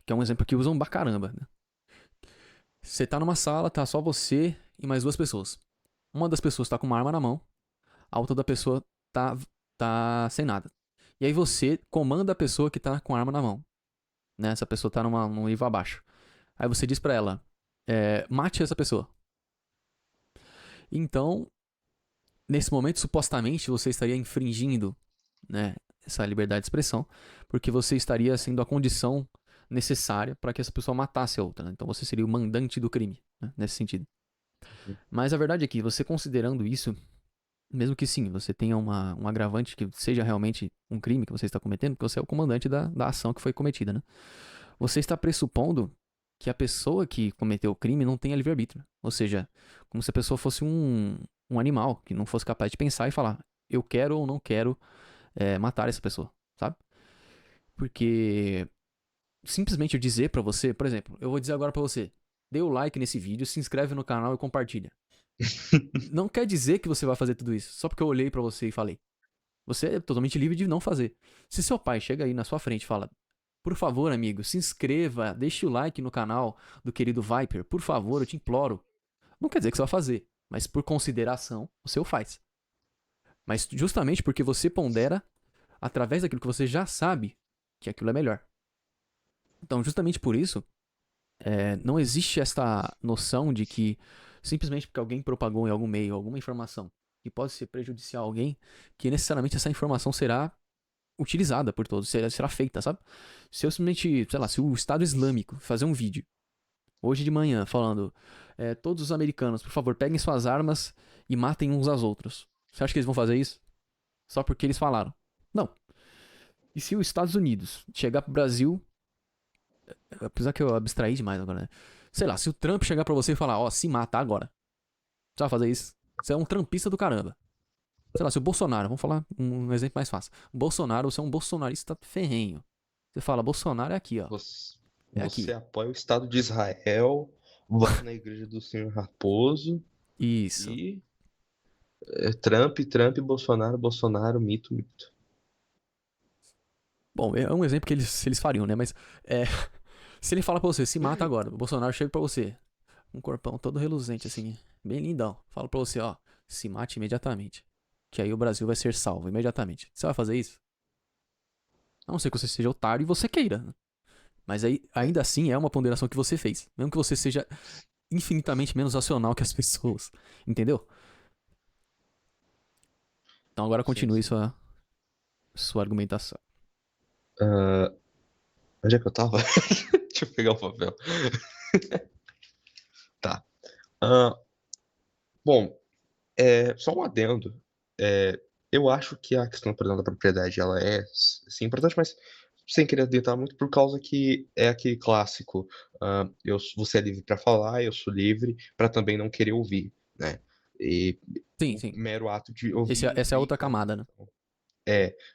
que é um exemplo que usam pra caramba, né? Você tá numa sala, tá só você e mais duas pessoas. Uma das pessoas tá com uma arma na mão, a outra da pessoa tá sem nada. E aí você comanda a pessoa que tá com a arma na mão. Né? Essa pessoa tá num nível abaixo. Aí você diz pra ela, mate essa pessoa. Então, nesse momento, supostamente, você estaria infringindo, né, essa liberdade de expressão, porque você estaria sendo a condição necessária para que essa pessoa matasse a outra. Né? Então você seria o mandante do crime, né, nesse sentido. Mas a verdade é que você considerando isso, mesmo que sim, você tenha um agravante que seja realmente um crime que você está cometendo, porque você é o comandante da ação que foi cometida, né? Você está pressupondo que a pessoa que cometeu o crime não tenha livre-arbítrio. Ou seja, como se a pessoa fosse um animal que não fosse capaz de pensar e falar, eu quero ou não quero matar essa pessoa, sabe? Porque simplesmente eu dizer pra você, por exemplo, eu vou dizer agora pra você, dê o like nesse vídeo, se inscreve no canal e compartilha. Não quer dizer que você vai fazer tudo isso, só porque eu olhei pra você e falei. Você é totalmente livre de não fazer. Se seu pai chega aí na sua frente e fala, por favor, amigo, se inscreva, deixe o like no canal do querido Viper, por favor, eu te imploro. Não quer dizer que você vai fazer, mas por consideração, você o faz. Mas justamente porque você pondera através daquilo que você já sabe que aquilo é melhor. Então, justamente por isso, não existe esta noção de que simplesmente porque alguém propagou em algum meio alguma informação que pode ser prejudicial a alguém, que necessariamente essa informação será utilizada por todos, será feita, sabe? Se eu simplesmente, sei lá, se o Estado Islâmico fazer um vídeo hoje de manhã falando todos os americanos, por favor, peguem suas armas e matem uns aos outros. Você acha que eles vão fazer isso? Só porque eles falaram? Não. E se os Estados Unidos chegar pro Brasil, apesar que eu abstraí demais agora, né? Sei lá, se o Trump chegar pra você e falar, ó, se mata agora. Você vai fazer isso? Você é um trumpista do caramba. Sei lá, se o Bolsonaro, vamos falar um exemplo mais fácil. O Bolsonaro, você é um bolsonarista ferrenho. Você fala, Bolsonaro é aqui, ó. Você, É você aqui. apoia o Estado de Israel, vai na igreja do Senhor Raposo Isso. e Trump, Trump, Bolsonaro, Bolsonaro, mito, mito. Bom, é um exemplo que eles fariam, né? Mas se ele fala pra você, se mata agora, o Bolsonaro chega pra você, um corpão todo reluzente, assim, bem lindão. Fala pra você, ó, se mate imediatamente. Que aí o Brasil vai ser salvo imediatamente. Você vai fazer isso? A não ser que você seja otário e você queira. Né? Mas aí, ainda assim, é uma ponderação que você fez. Mesmo que você seja infinitamente menos racional que as pessoas. Entendeu? Então agora Sim, continue sim. sua argumentação. Ah, onde é que eu tava? Deixa eu pegar o papel. Tá. Ah, bom, só um adendo. Eu acho que a questão, por exemplo, da propriedade, ela é, sim, importante, mas sem querer adiantar muito, por causa que é aquele clássico, você é livre para falar, eu sou livre para também não querer ouvir, né? E Sim, o sim. mero ato de ouvir Essa é a outra implica, camada, né?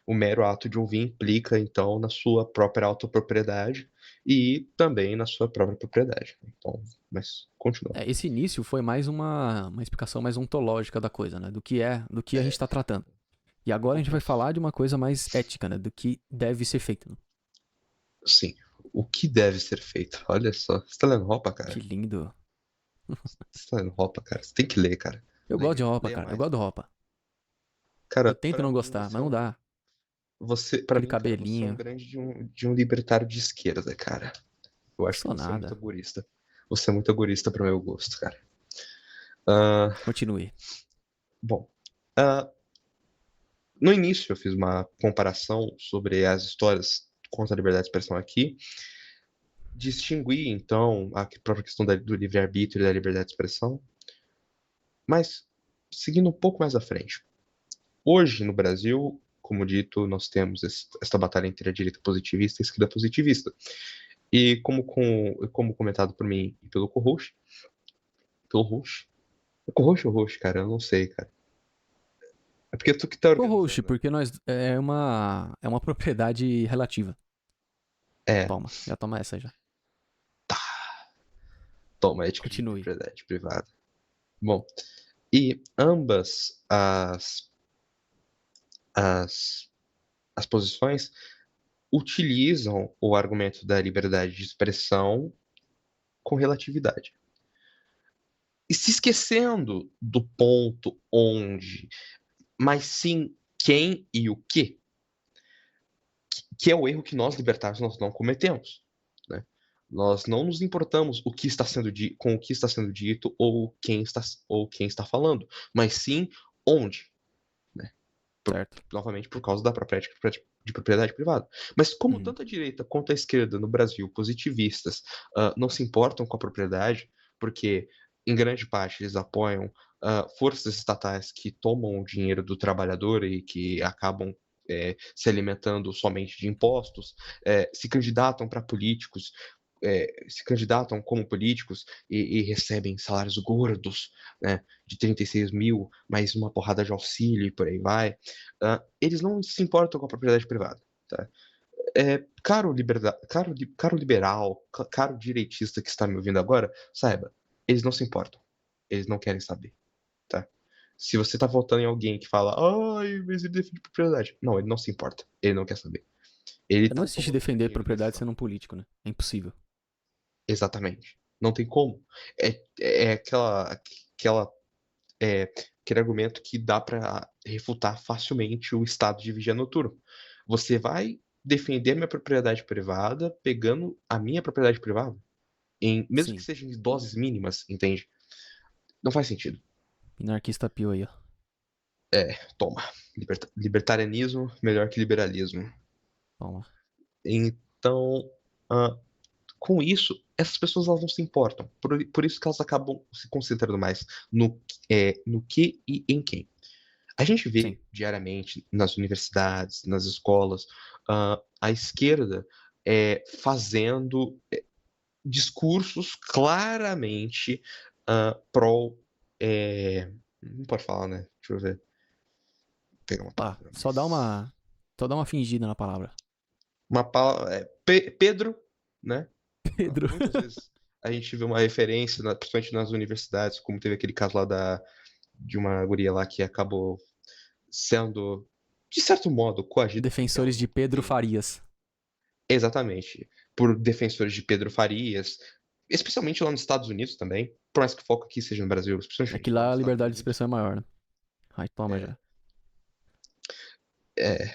o mero ato de ouvir implica, então, na sua própria autopropriedade e também na sua própria propriedade. Então, mas continua. Esse início foi mais uma explicação mais ontológica da coisa, né? Do que a gente É, está tratando. E agora a gente vai isso. falar de uma coisa mais ética, né? Do que deve ser feito. Né? Sim. O que deve ser feito? Olha só. Você tá lendo roupa, Que cara? lindo. Você tá lendo roupa, cara? Você tem que ler, cara. Eu gosto de Leia. roupa, Leia cara. Eu mais. gosto de roupa. Eu Cara, tento pra não mim gostar, você mas é não um. dá. Pra Aquele mim, cara, você é um cabelinho. grande de um libertário de esquerda, cara. Eu acho que Sou você é muito nada. agorista. Você é muito agorista pro meu gosto, cara. Ah, Continue. bom. ah, no início eu fiz uma comparação sobre as histórias contra a liberdade de expressão aqui. Distinguir, então, a própria questão do livre-arbítrio e da liberdade de expressão. Mas, seguindo um pouco mais à frente, hoje no Brasil, como dito, nós temos esta batalha entre a direita positivista e a esquerda positivista. E como comentado por mim e pelo co-host, é co-host ou host, cara? Eu não sei, cara. É porque tu que tá Co-host, organizando, né? porque nós é uma propriedade relativa. É, Toma, já toma essa já. toma, ética de Continue. propriedade privada. Bom, e ambas as, as posições utilizam o argumento da liberdade de expressão com relatividade. E se esquecendo do ponto onde, mas sim quem e o que é o erro que nós libertários nós não cometemos, né? Nós não nos importamos o que está sendo com o que está sendo dito ou quem está falando, mas sim onde, né? Certo. Novamente por causa da própria ética de propriedade privada. Mas como Uhum. tanto a direita quanto a esquerda no Brasil, positivistas, não se importam com a propriedade, porque em grande parte eles apoiam forças estatais que tomam o dinheiro do trabalhador e que acabam se alimentando somente de impostos, se candidatam para políticos, se candidatam como políticos e recebem salários gordos, né, de 36 mil, mais uma porrada de auxílio e por aí vai. Eles não se importam com a propriedade privada. Tá? Caro liberal, caro direitista que está me ouvindo agora, saiba, eles não se importam. Eles não querem saber. Tá? Se você tá votando em alguém que fala, ai, mas ele defende propriedade. Não, ele não se importa. Ele não quer saber. Ele Não tá existe tomando seu defender dinheiro desse propriedade lado. sendo um político, né? É impossível. Exatamente. Não tem como. É aquele argumento que dá para refutar facilmente o estado de vigia noturno. Você vai defender a minha propriedade privada pegando a minha propriedade privada? Mesmo que Sim. seja em doses mínimas, entende? Não faz sentido. Minarquista pio aí, ó. Toma. Libertarianismo melhor que liberalismo. Toma. Então, ah, com isso, essas pessoas elas não se importam. Por isso que elas acabam se concentrando mais no que e em quem. A gente Sim. vê diariamente nas universidades, nas escolas, a esquerda fazendo discursos claramente pró. Não pode falar, né? Deixa eu ver. Vou pegar uma Ah, palavra só dá mais. uma. Só dá uma fingida na palavra. Uma palavra. Pedro, né? Pedro. Muitas vezes a gente vê uma referência, principalmente nas universidades, como teve aquele caso lá de uma guria lá que acabou sendo, de certo modo, coagida porque ela Defensores de não Pedro tem. Farias. Exatamente. Por defensores de Pedro Farias, especialmente lá nos Estados Unidos também. Por mais que o foco aqui seja no Brasil, É especialmente que lá lá nos a Estados liberdade de Unidos. expressão é maior, né? Ai, toma É, já.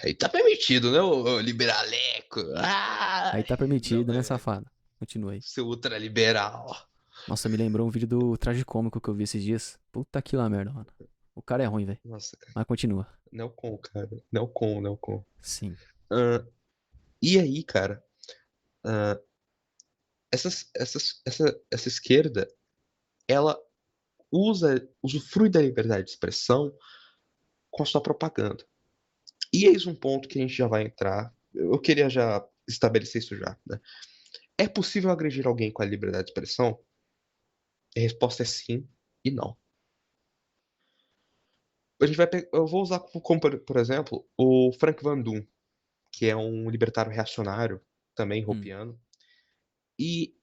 aí tá permitido, né, ô liberaleco? Aí Ai, tá não, permitido, né, safado? Continua aí. seu ultraliberal. Nossa, me lembrou um vídeo do tragicômico que eu vi esses dias. Puta que lá merda, mano. O cara é ruim, velho. Nossa, cara. Mas continua. Neocon, cara. Neocon. Sim. Ah, e aí, cara, ah, essa esquerda, ela usufrui da liberdade de expressão com a sua propaganda. E eis um ponto que a gente já vai entrar. Eu queria já estabelecer isso já, né? É possível agredir alguém com a liberdade de expressão? A resposta é sim e não. Eu vou usar como por exemplo, o Frank Van Doon, que é um libertário reacionário, também Hum. roupiano. E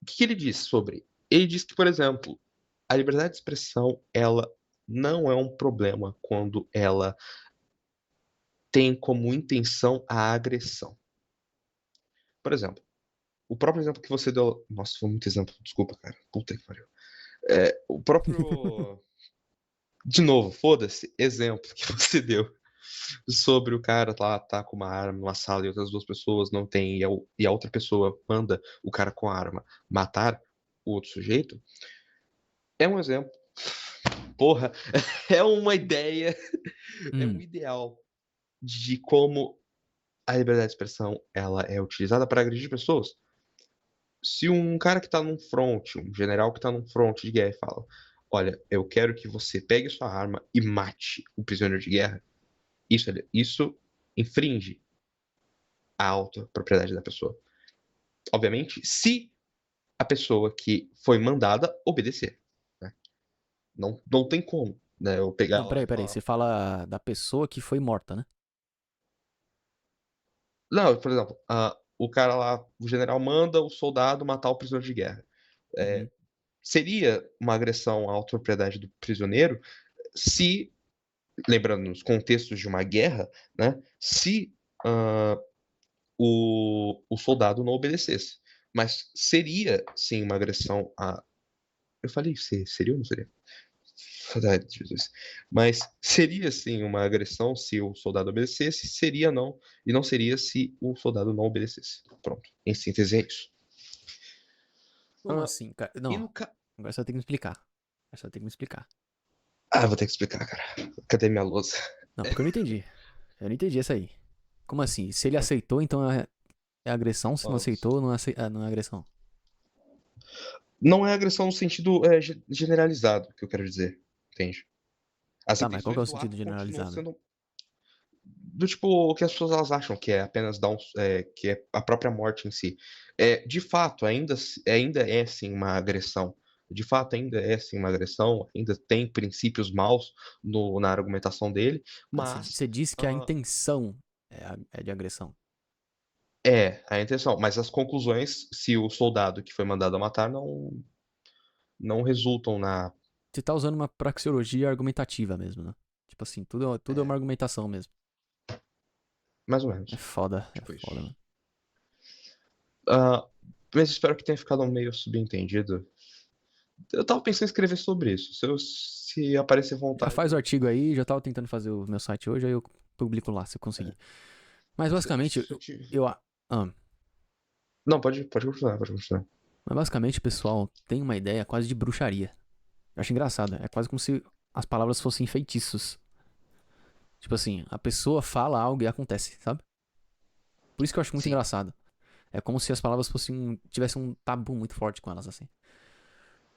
o que ele diz sobre? Ele diz que, por exemplo, a liberdade de expressão, ela não é um problema quando ela tem como intenção a agressão. Por exemplo, o próprio exemplo que você deu. Nossa, foi muito exemplo, desculpa, cara. Puta que pariu. O próprio. De novo, foda-se, exemplo que você deu sobre o cara lá tá com uma arma numa sala e outras duas pessoas não têm, e a outra pessoa manda o cara com a arma matar o outro sujeito, é um exemplo. Porra, é uma ideia, é um Hum. ideal de como a liberdade de expressão ela é utilizada para agredir pessoas. Se um cara que tá num front, um general que tá num front de guerra fala: olha, eu quero que você pegue sua arma e mate o prisioneiro de guerra, isso infringe a autopropriedade da pessoa. Obviamente, se a pessoa que foi mandada obedecer, né? Não tem como, né? Eu pegar Não, lá e peraí. falar. Você fala da pessoa que foi morta, né? Não, por exemplo, o cara lá, o general manda o soldado matar o prisioneiro de guerra. Uhum. Seria uma agressão à autopropriedade do prisioneiro se, lembrando nos contextos de uma guerra, né? Se ah, o soldado não obedecesse. Mas seria, sim, uma agressão a. Eu falei seria ou não seria? Ai, Jesus. Mas seria sim uma agressão se o soldado obedecesse, seria não, e não seria se o soldado não obedecesse. Pronto. Em síntese é isso. Como Ah, assim, cara? e Não, no ca... agora você vai ter que me explicar. Agora você vai ter que me explicar. Vou ter que explicar, cara. Cadê minha lousa? Não, porque eu não entendi. Eu não entendi essa aí. Como assim? Se ele aceitou, então é agressão. Se não Ó, aceitou, não é agressão. não é agressão no sentido generalizado, que eu quero dizer. Entende? As Tá, mas qual que é intenções o do sentido ato continuam generalizado? sendo do tipo o que as pessoas elas acham que é apenas que é a própria morte em si. De fato, ainda é sim uma agressão. De fato, ainda é sim uma agressão, ainda tem princípios maus na argumentação dele, Ah, mas você disse que a ah, intenção é de agressão. é a intenção. Mas as conclusões, se o soldado que foi mandado a matar não resultam na. Você tá usando uma praxeologia argumentativa mesmo, né? Tipo assim, tudo é uma É, argumentação mesmo. mais ou menos. É Tipo isso. foda, mano. Ah, mas espero que tenha ficado meio subentendido. Eu tava pensando em escrever sobre isso. Se aparecer Já vontade, faz o artigo aí, já tava tentando fazer o meu site hoje, aí eu publico lá se eu conseguir. é, Mas basicamente, se eu te- eu ah, Não, pode continuar, pode continuar. mas basicamente o pessoal tem uma ideia quase de bruxaria. Eu acho engraçado, é quase como se as palavras fossem feitiços. Tipo assim, a pessoa fala algo e acontece, sabe? Por isso que eu acho muito Sim. engraçado. É como se as palavras fossem tivessem um tabu muito forte com elas assim.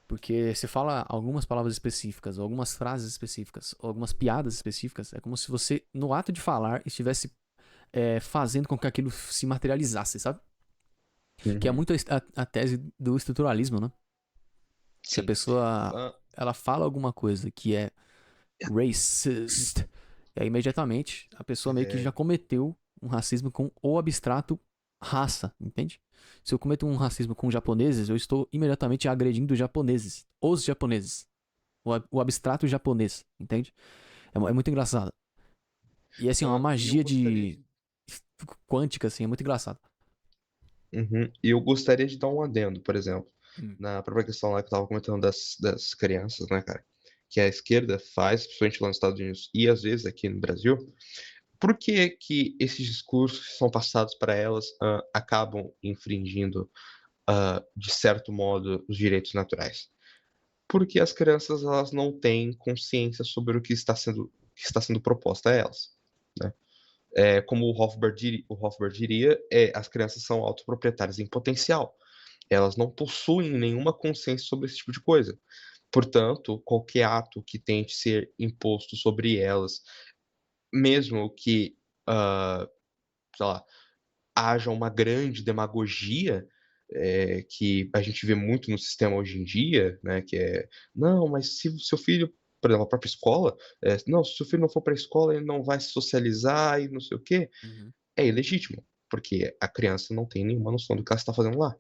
Porque você fala algumas palavras específicas, ou algumas frases específicas, ou algumas piadas específicas, é como se você, no ato de falar, estivesse fazendo com que aquilo se materializasse, sabe? Que é Uhum. muito a tese do estruturalismo, né? Se a Sim. pessoa Ah, ela fala alguma coisa que é racist, e aí imediatamente a pessoa meio que já é, cometeu um racismo com o abstrato raça, entende? Se eu cometo um racismo com japoneses, eu estou imediatamente agredindo japoneses, os japoneses, o abstrato japonês, entende? É muito engraçado. E assim, é uma e eu magia gostaria de de. quântica, assim, é muito engraçado. Uhum. E eu gostaria de dar um adendo, por exemplo, Hum. na própria questão lá que eu tava comentando das crianças, né, cara? Que a esquerda faz, principalmente lá nos Estados Unidos e às vezes aqui no Brasil. Por que que esses discursos que são passados para elas acabam infringindo, de certo modo, os direitos naturais? Porque as crianças elas não têm consciência sobre o que está sendo proposto a elas, né? Como o Hofbard diria, as crianças são autoproprietárias em potencial. Elas não possuem nenhuma consciência sobre esse tipo de coisa. Portanto, qualquer ato que tente ser imposto sobre elas, mesmo que, sei lá, haja uma grande demagogia, que a gente vê muito no sistema hoje em dia, né, que é, não, mas se o seu filho, por exemplo, a própria escola, não, se o seu filho não for para a escola, ele não vai se socializar e não sei o quê, Uhum. é ilegítimo, porque a criança não tem nenhuma noção do que ela está fazendo lá.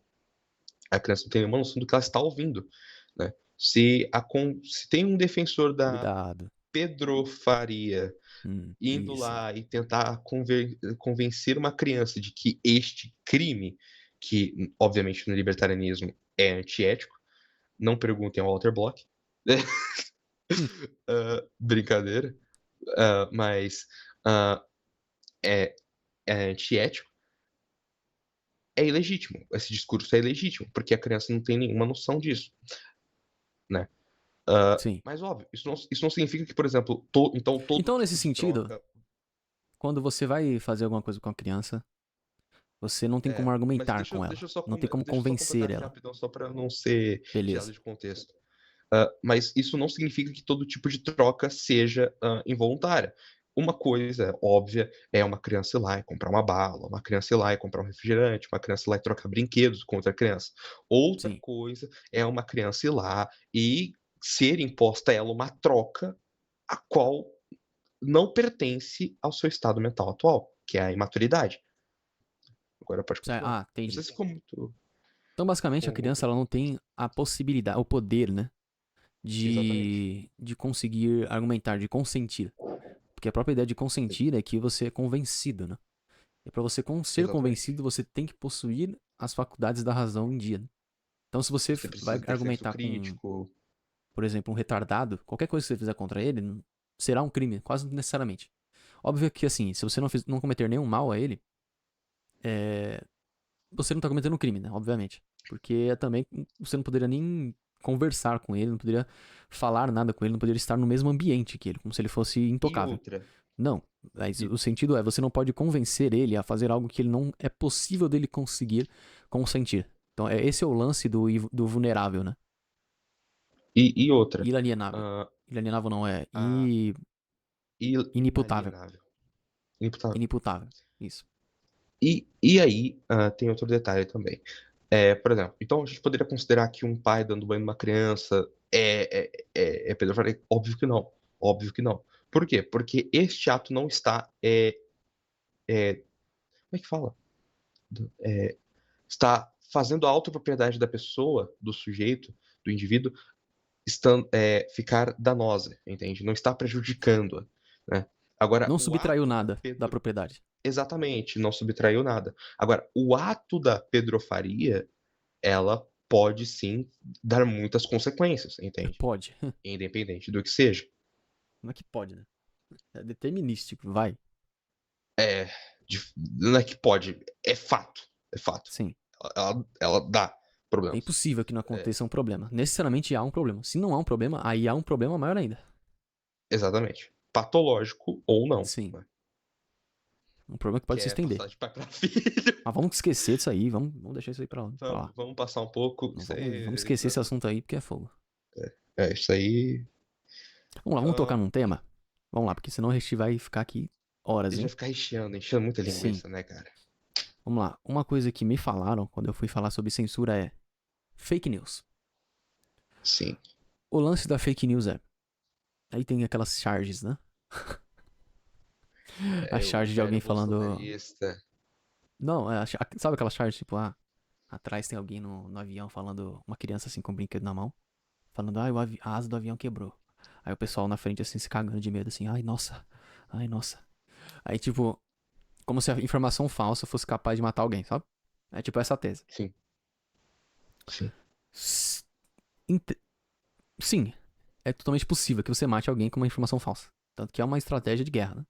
A criança não tem nenhuma noção do que ela está ouvindo, né? Se tem um defensor da Cuidado. pedrofaria indo Isso. lá e tentar convencer uma criança de que este crime, que obviamente no libertarianismo é antiético, não perguntem ao Walter Block, né? Hum. Brincadeira, mas é, é antiético, é ilegítimo. Esse discurso é ilegítimo, porque a criança não tem nenhuma noção disso, né? Sim. Mas óbvio, isso não significa que, por exemplo, então todo Então, nesse tipo de sentido, troca. quando você vai fazer alguma coisa com a criança, você não tem como Mas argumentar deixa, com deixa ela. eu só, Não tem como deixa eu só completar convencer aqui ela. rapidão, só para não ser tirado Beleza. de contexto. Mas isso não significa que todo tipo de troca seja involuntária. Uma coisa óbvia é uma criança ir lá e comprar uma bala, uma criança ir lá e comprar um refrigerante, uma criança ir lá e trocar brinquedos com outra criança. Outra Sim. coisa é uma criança ir lá e ser imposta a ela uma troca a qual não pertence ao seu estado mental atual, que é a imaturidade. Agora pode continuar. Ah, Não sei entendi. se ficou muito. Então, basicamente, a Ficou criança muito. ela não tem a possibilidade, o poder, né? Exatamente. De conseguir argumentar, de consentir. Porque a própria ideia de consentir é que você é convencido, né? E para você ser Exatamente. convencido, você tem que possuir as faculdades da razão em dia, né? Então, se você Você vai precisa ter senso argumentar com, crítico. por exemplo, um retardado, qualquer coisa que você fizer contra ele será um crime, quase necessariamente. Óbvio que, assim, se você não cometer nenhum mal a ele, é, você não tá cometendo um crime, né? Obviamente. Porque também você não poderia nem conversar com ele, não poderia falar nada com ele, não poderia estar no mesmo ambiente que ele, como se ele fosse E intocável. outra. Não. Mas E, o sentido é, você não pode convencer ele a fazer algo que ele não é possível dele conseguir consentir. Então, esse é o lance do vulnerável, né? e outra. Inalienável. ah, Inalienável não é. a Inimputável. inalienável. Inimputável. Inimputável. Isso. E aí, tem outro detalhe também. Por exemplo, então a gente poderia considerar que um pai dando banho numa criança é pedofilia? Óbvio que não. Óbvio que não. Por quê? Porque este ato não está. Como é que fala? Está fazendo a autopropriedade da pessoa, do sujeito, do indivíduo, ficar danosa, entende? Não está prejudicando-a, né? Agora, Não o subtraiu ato da nada da propriedade. exatamente, não subtraiu nada. Agora, o ato da pedrofaria, ela pode sim dar muitas consequências, entende? Pode. Independente do que seja. Não é que pode, né? É determinístico. Vai. É, não é que pode, é fato, é fato. Sim. Ela dá É problemas. impossível que não É, aconteça um problema. Necessariamente há um problema. Se não há um problema, aí há um problema maior ainda. exatamente. Patológico ou não, Sim. né? Um problema que Que pode se é estender. passar de pai para filho. Mas vamos esquecer disso aí. Vamos deixar isso aí pra lá. Vamos passar um pouco. Não, Isso vamos aí. esquecer esse assunto aí, porque é fogo. Isso aí. Vamos lá, vamos tocar ah, num tema? Vamos lá, porque senão a gente vai ficar aqui a horas, gente vai hein? ficar enchendo muita Sim. linguiça, né, cara? Vamos lá. Uma coisa que me falaram quando eu fui falar sobre censura é fake news. Sim. O lance da fake news é. Aí tem aquelas charges, né? A O charge de velho alguém falando. bolsonarista. Não, sabe aquela charge, tipo, atrás tem alguém no avião falando. Uma criança assim com um brinquedo na mão. Falando, a asa do avião quebrou. Aí o pessoal na frente assim se cagando de medo, assim, ai nossa, ai nossa. Aí tipo, como se a informação falsa fosse capaz de matar alguém, sabe? É tipo essa tese. Sim, sim. S- int- Sim, é totalmente possível que você mate alguém com uma informação falsa. Tanto que é uma estratégia de guerra, né?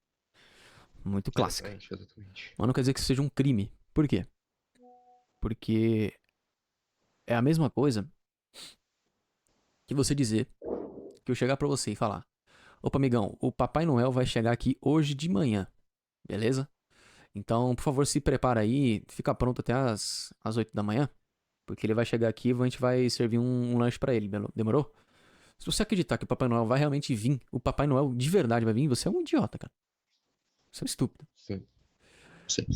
Muito clássica. Exatamente, exatamente. Mas não quer dizer que isso seja um crime. Por quê? Porque é a mesma coisa que você dizer que eu chegar pra você e falar: opa, amigão, o Papai Noel vai chegar aqui hoje de manhã, beleza? Então, por favor, se prepara aí, fica pronto até as 8 da manhã, porque ele vai chegar aqui e a gente vai servir um lanche pra ele, demorou? Se você acreditar que o Papai Noel vai realmente vir, o Papai Noel de verdade vai vir, você é um idiota, cara. Você é um estúpido. Sim, sim.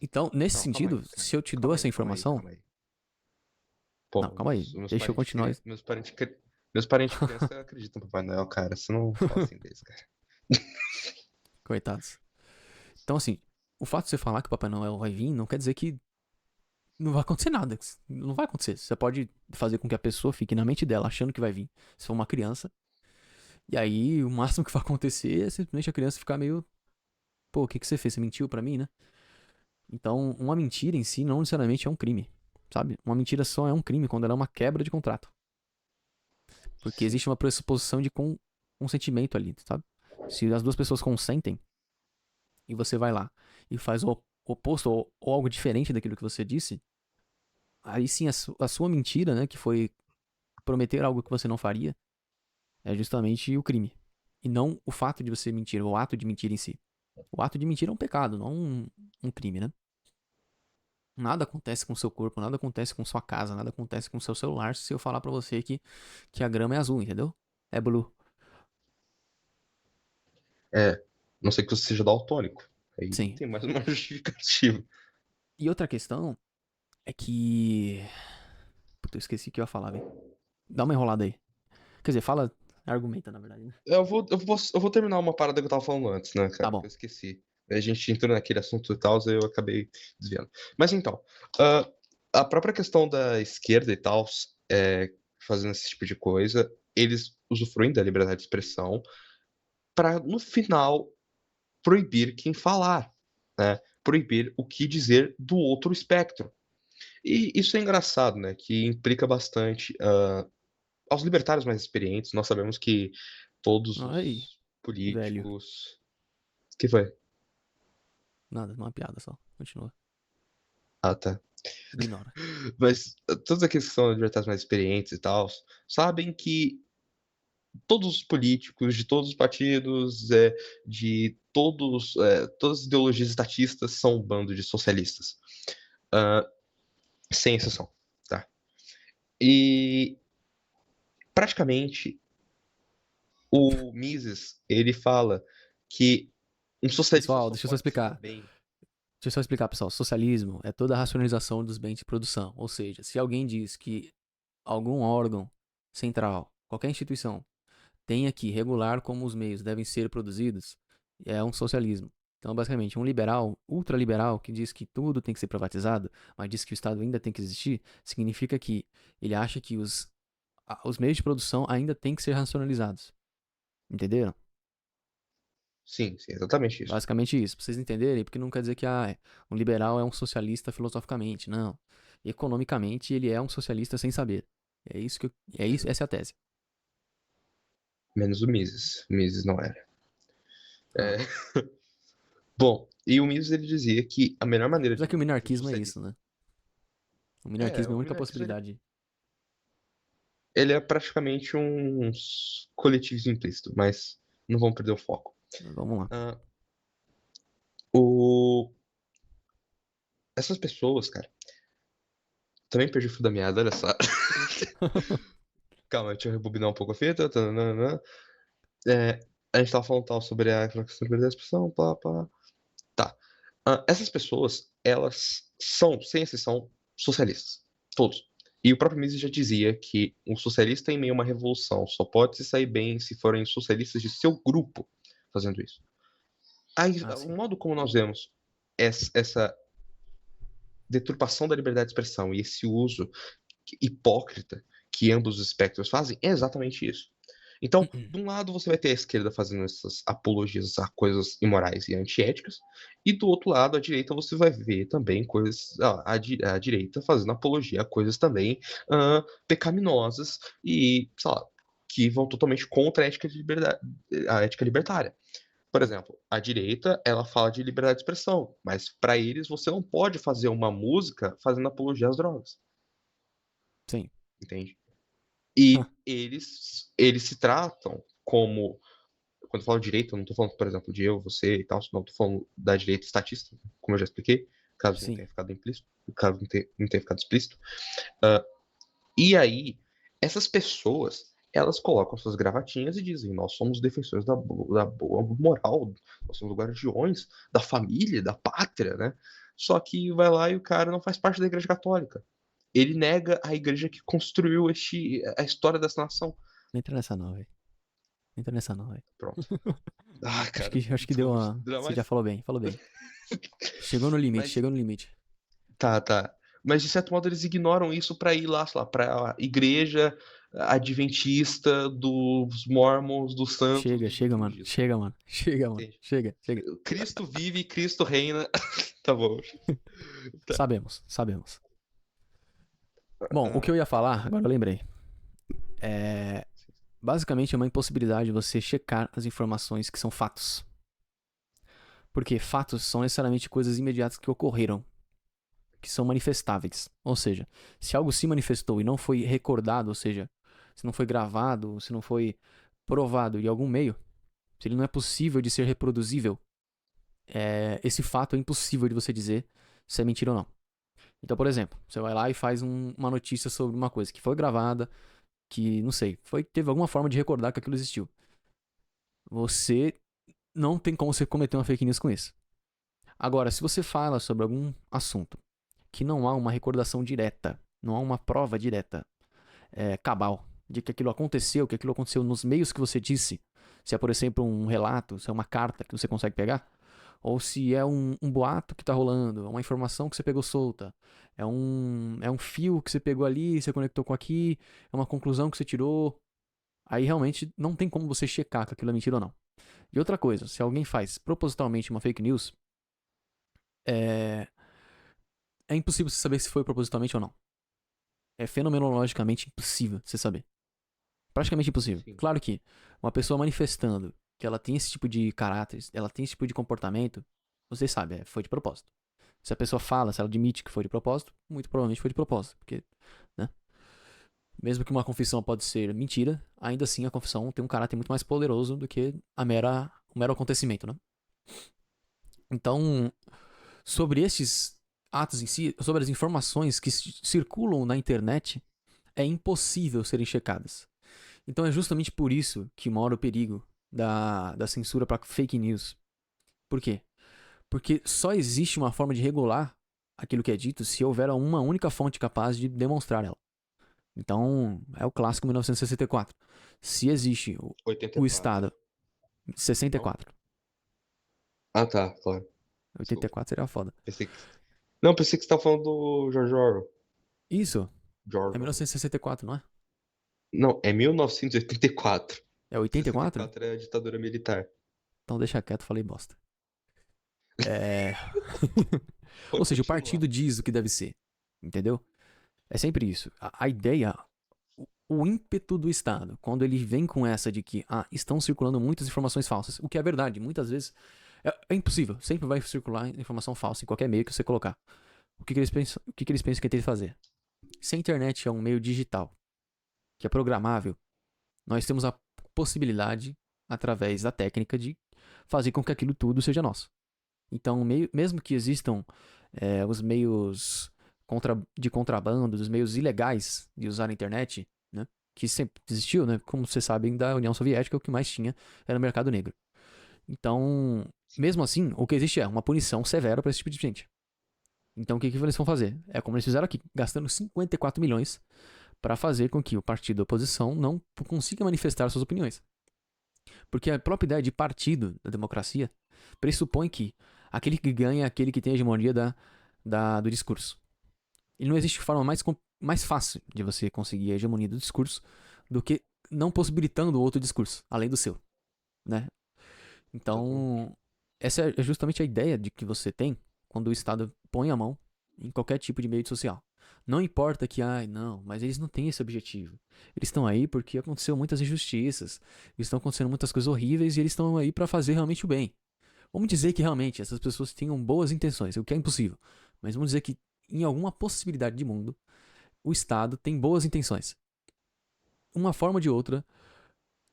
Então, nesse Não, calma sentido, aí, cara. se eu te dou Calma essa aí, calma aí, informação. calma aí. Não, Pô, calma aí, deixa eu continuar. meus parentes crianças acreditam no Papai Noel, cara. Você não fala assim deles, cara. Coitados. Então, assim, o fato de você falar que o Papai Noel vai vir não quer dizer que não vai acontecer nada. Não vai acontecer. Você pode fazer com que a pessoa fique na mente dela achando que vai vir. Se for uma criança. E aí, o máximo que vai acontecer é simplesmente a criança ficar meio. Pô, o que você fez? Você mentiu pra mim, né? Então, uma mentira em si não necessariamente é um crime. Sabe? Uma mentira só é um crime quando ela é uma quebra de contrato. Porque Sim, existe uma pressuposição de consentimento ali, sabe? Se as duas pessoas consentem e você vai lá e faz o oposto ou algo diferente daquilo que você disse, aí sim a sua mentira, né, que foi prometer algo que você não faria, é justamente o crime. E não o fato de você mentir, o ato de mentir em si. O ato de mentir é um pecado, não um crime, né? Nada acontece com o seu corpo, nada acontece com sua casa, nada acontece com o seu celular se eu falar pra você que a grama é azul, entendeu? É blue. É, não sei que você seja daltônico. Aí Sim. tem mais uma justificativa. E outra questão é que. Puta, eu esqueci o que eu ia falar, velho. Dá uma enrolada aí. Quer dizer, fala. Argumenta, na verdade, né? Eu vou terminar uma parada que eu tava falando antes, né, Tá cara? Que bom. eu esqueci. A gente entrou naquele assunto e tal, aí eu acabei desviando. Mas então, ah, a própria questão da esquerda e tal, fazendo esse tipo de coisa, eles usufruem da liberdade de expressão para, no final, proibir quem falar, né? Proibir o que dizer do outro espectro. E isso é engraçado, né? Que implica bastante aos libertários mais experientes. Nós sabemos que todos Aí, os velho. políticos. Que foi? Nada, uma piada só. Continua. Ah, tá. Ignora. Mas todos aqueles que são libertários mais experientes e tal, sabem que todos os políticos de todos os partidos, todas as ideologias estatistas são um bando de socialistas. Ah, sem exceção, tá? E praticamente o Mises, ele fala que um socialista Pessoal, só deixa eu só pode se dar explicar. bem. Deixa eu só explicar, pessoal. Socialismo é toda a racionalização dos bens de produção. Ou seja, se alguém diz que algum órgão central, qualquer instituição, tenha que regular como os meios devem ser produzidos, é um socialismo. Então, basicamente, um liberal, ultraliberal, que diz que tudo tem que ser privatizado, mas diz que o Estado ainda tem que existir, significa que ele acha que os meios de produção ainda têm que ser racionalizados. Entenderam? Sim, sim, exatamente isso. Basicamente isso, pra vocês entenderem, porque não quer dizer que um liberal é um socialista filosoficamente, não. Economicamente, ele é um socialista sem saber. É isso que é isso, essa é a tese. Menos o Mises. O Mises não era. Ah, É, bom, e o Mises ele dizia que a melhor maneira apesar que o de um minarquismo é isso, socialista. né? O minarquismo é a O única minarquismo possibilidade. ele é praticamente um coletivismo implícito, mas não vamos perder o foco. Vamos lá. Ah, o... Essas pessoas, cara, também perdi o fio da meada, olha só. Calma, deixa eu rebobinar um pouco a fita. Tananana. É, a gente tava falando tal sobre a questão da liberdade de expressão, pá, pá. Tá. Essas pessoas, elas são, sem exceção, socialistas. Todos. E o próprio Mises já dizia que um socialista em meio a uma revolução só pode se sair bem se forem socialistas de seu grupo fazendo isso. Aí, Ah, o sim. modo como nós vemos essa deturpação da liberdade de expressão e esse uso hipócrita que ambos os espectros fazem é exatamente isso. Então, de um lado você vai ter a esquerda fazendo essas apologias a coisas imorais e antiéticas, e do outro lado, a direita, você vai ver também coisas, a direita fazendo apologia a coisas também pecaminosas e, sei lá, que vão totalmente contra a ética libertária. Por exemplo, a direita, ela fala de liberdade de expressão, mas para eles você não pode fazer uma música fazendo apologia às drogas, Sim. entende? E eles se tratam como, quando eu falo direita, eu não estou falando, por exemplo, de eu, você e tal, não estou falando da direita estatista, como eu já expliquei, caso não Sim. tenha ficado implícito, caso não tenha ficado explícito. Uh, e aí, essas pessoas, elas colocam suas gravatinhas e dizem: nós somos defensores da boa moral, nós somos guardiões da família, da pátria, né? Só que vai lá e o cara não faz parte da Igreja Católica. Ele nega a igreja que construiu a história dessa nação. Não entra nessa não, velho. Não entra nessa não, velho. Pronto. Ah, Acho cara, que, acho que deu desculpa, uma. Você já mas, falou bem, falou bem. Chegou no limite, mas chegou no limite. tá, tá. Mas de certo modo eles ignoram isso pra ir lá, sei lá, pra igreja adventista dos Mormons, dos Santos, Chega, do chega, mano. Budismo. Chega, mano. Chega, mano. Entende? Chega, chega. Cristo vive, Cristo reina. Tá bom. Tá. Sabemos, sabemos. Bom, o que eu ia falar, agora eu lembrei. É. Basicamente é uma impossibilidade você checar as informações que são fatos. Porque fatos são necessariamente coisas imediatas que ocorreram, que são manifestáveis. Ou seja, se algo se manifestou e não foi recordado, ou seja, se não foi gravado, se não foi provado de algum meio, se ele não é possível de ser reproduzível, esse fato é impossível de você dizer se é mentira ou não. Então, por exemplo, você vai lá e faz uma notícia sobre uma coisa que foi gravada, que, não sei, teve alguma forma de recordar que aquilo existiu. Você não tem como você cometer uma fake news com isso. Agora, se você fala sobre algum assunto que não há uma recordação direta, não há uma prova direta, cabal, de que aquilo aconteceu nos meios que você disse, se é, por exemplo, um relato, se é uma carta que você consegue pegar, ou se é um boato que tá rolando, é uma informação que você pegou solta, é um fio que você pegou ali, você conectou com aqui, é uma conclusão que você tirou. Aí realmente não tem como você checar que aquilo é mentira ou não. E outra coisa, se alguém faz propositalmente uma fake news, é, é impossível você saber se foi propositalmente ou não. É fenomenologicamente impossível você saber. Praticamente impossível. Sim. Claro que uma pessoa manifestando que ela tem esse tipo de caráter, ela tem esse tipo de comportamento, você sabe, foi de propósito. Se a pessoa fala, se ela admite que foi de propósito, muito provavelmente foi de propósito. Porque, né? Mesmo que uma confissão pode ser mentira, ainda assim a confissão tem um caráter muito mais poderoso do que o mero acontecimento, né? Então, sobre estes atos em si, sobre as informações que circulam na internet, é impossível serem checadas. Então é justamente por isso que mora o perigo da censura para fake news. Por quê? Porque só existe uma forma de regular aquilo que é dito se houver uma única fonte capaz de demonstrar ela. Então, é o clássico 1964. Se existe o 84. Estado. Não? 64. Ah, tá, claro. Desculpa. 84 seria foda. Pensei que... Não, pensei que você estava falando do George Orwell. Isso, é George Orwell. 1964, não é? Não, é 1984. É 84? 64 é a ditadura militar. Então deixa quieto, falei bosta. É. Ou Pode seja, o continuar. partido diz o que deve ser. Entendeu? É sempre isso. A ideia, o ímpeto do Estado, quando ele vem com essa de que estão circulando muitas informações falsas, o que é verdade, muitas vezes é impossível, sempre vai circular informação falsa em qualquer meio que você colocar. O que eles pensam, que eles pensam que tem que fazer? Se a internet é um meio digital, que é programável, nós temos a possibilidade, através da técnica, de fazer com que aquilo tudo seja nosso. Então, mesmo que existam os meios de contrabando, os meios ilegais de usar a internet, né, que sempre existiu, né, como vocês sabem, da União Soviética, o que mais tinha era o mercado negro. Então, mesmo assim, o que existe é uma punição severa para esse tipo de gente. Então, o que eles vão fazer? É como eles fizeram aqui, gastando 54 milhões para fazer com que o partido da oposição não consiga manifestar suas opiniões. Porque a própria ideia de partido da democracia pressupõe que aquele que ganha é aquele que tem a hegemonia do discurso. E não existe forma mais fácil de você conseguir a hegemonia do discurso do que não possibilitando outro discurso, além do seu, né? Exatamente. Então, essa é justamente a ideia de que você tem quando o Estado põe a mão em qualquer tipo de meio social. Não importa que, não, mas eles não têm esse objetivo. Eles estão aí porque aconteceu muitas injustiças, estão acontecendo muitas coisas horríveis e eles estão aí para fazer realmente o bem. Vamos dizer que realmente essas pessoas tenham boas intenções, o que é impossível. Mas vamos dizer que em alguma possibilidade de mundo, o Estado tem boas intenções. Uma forma ou de outra,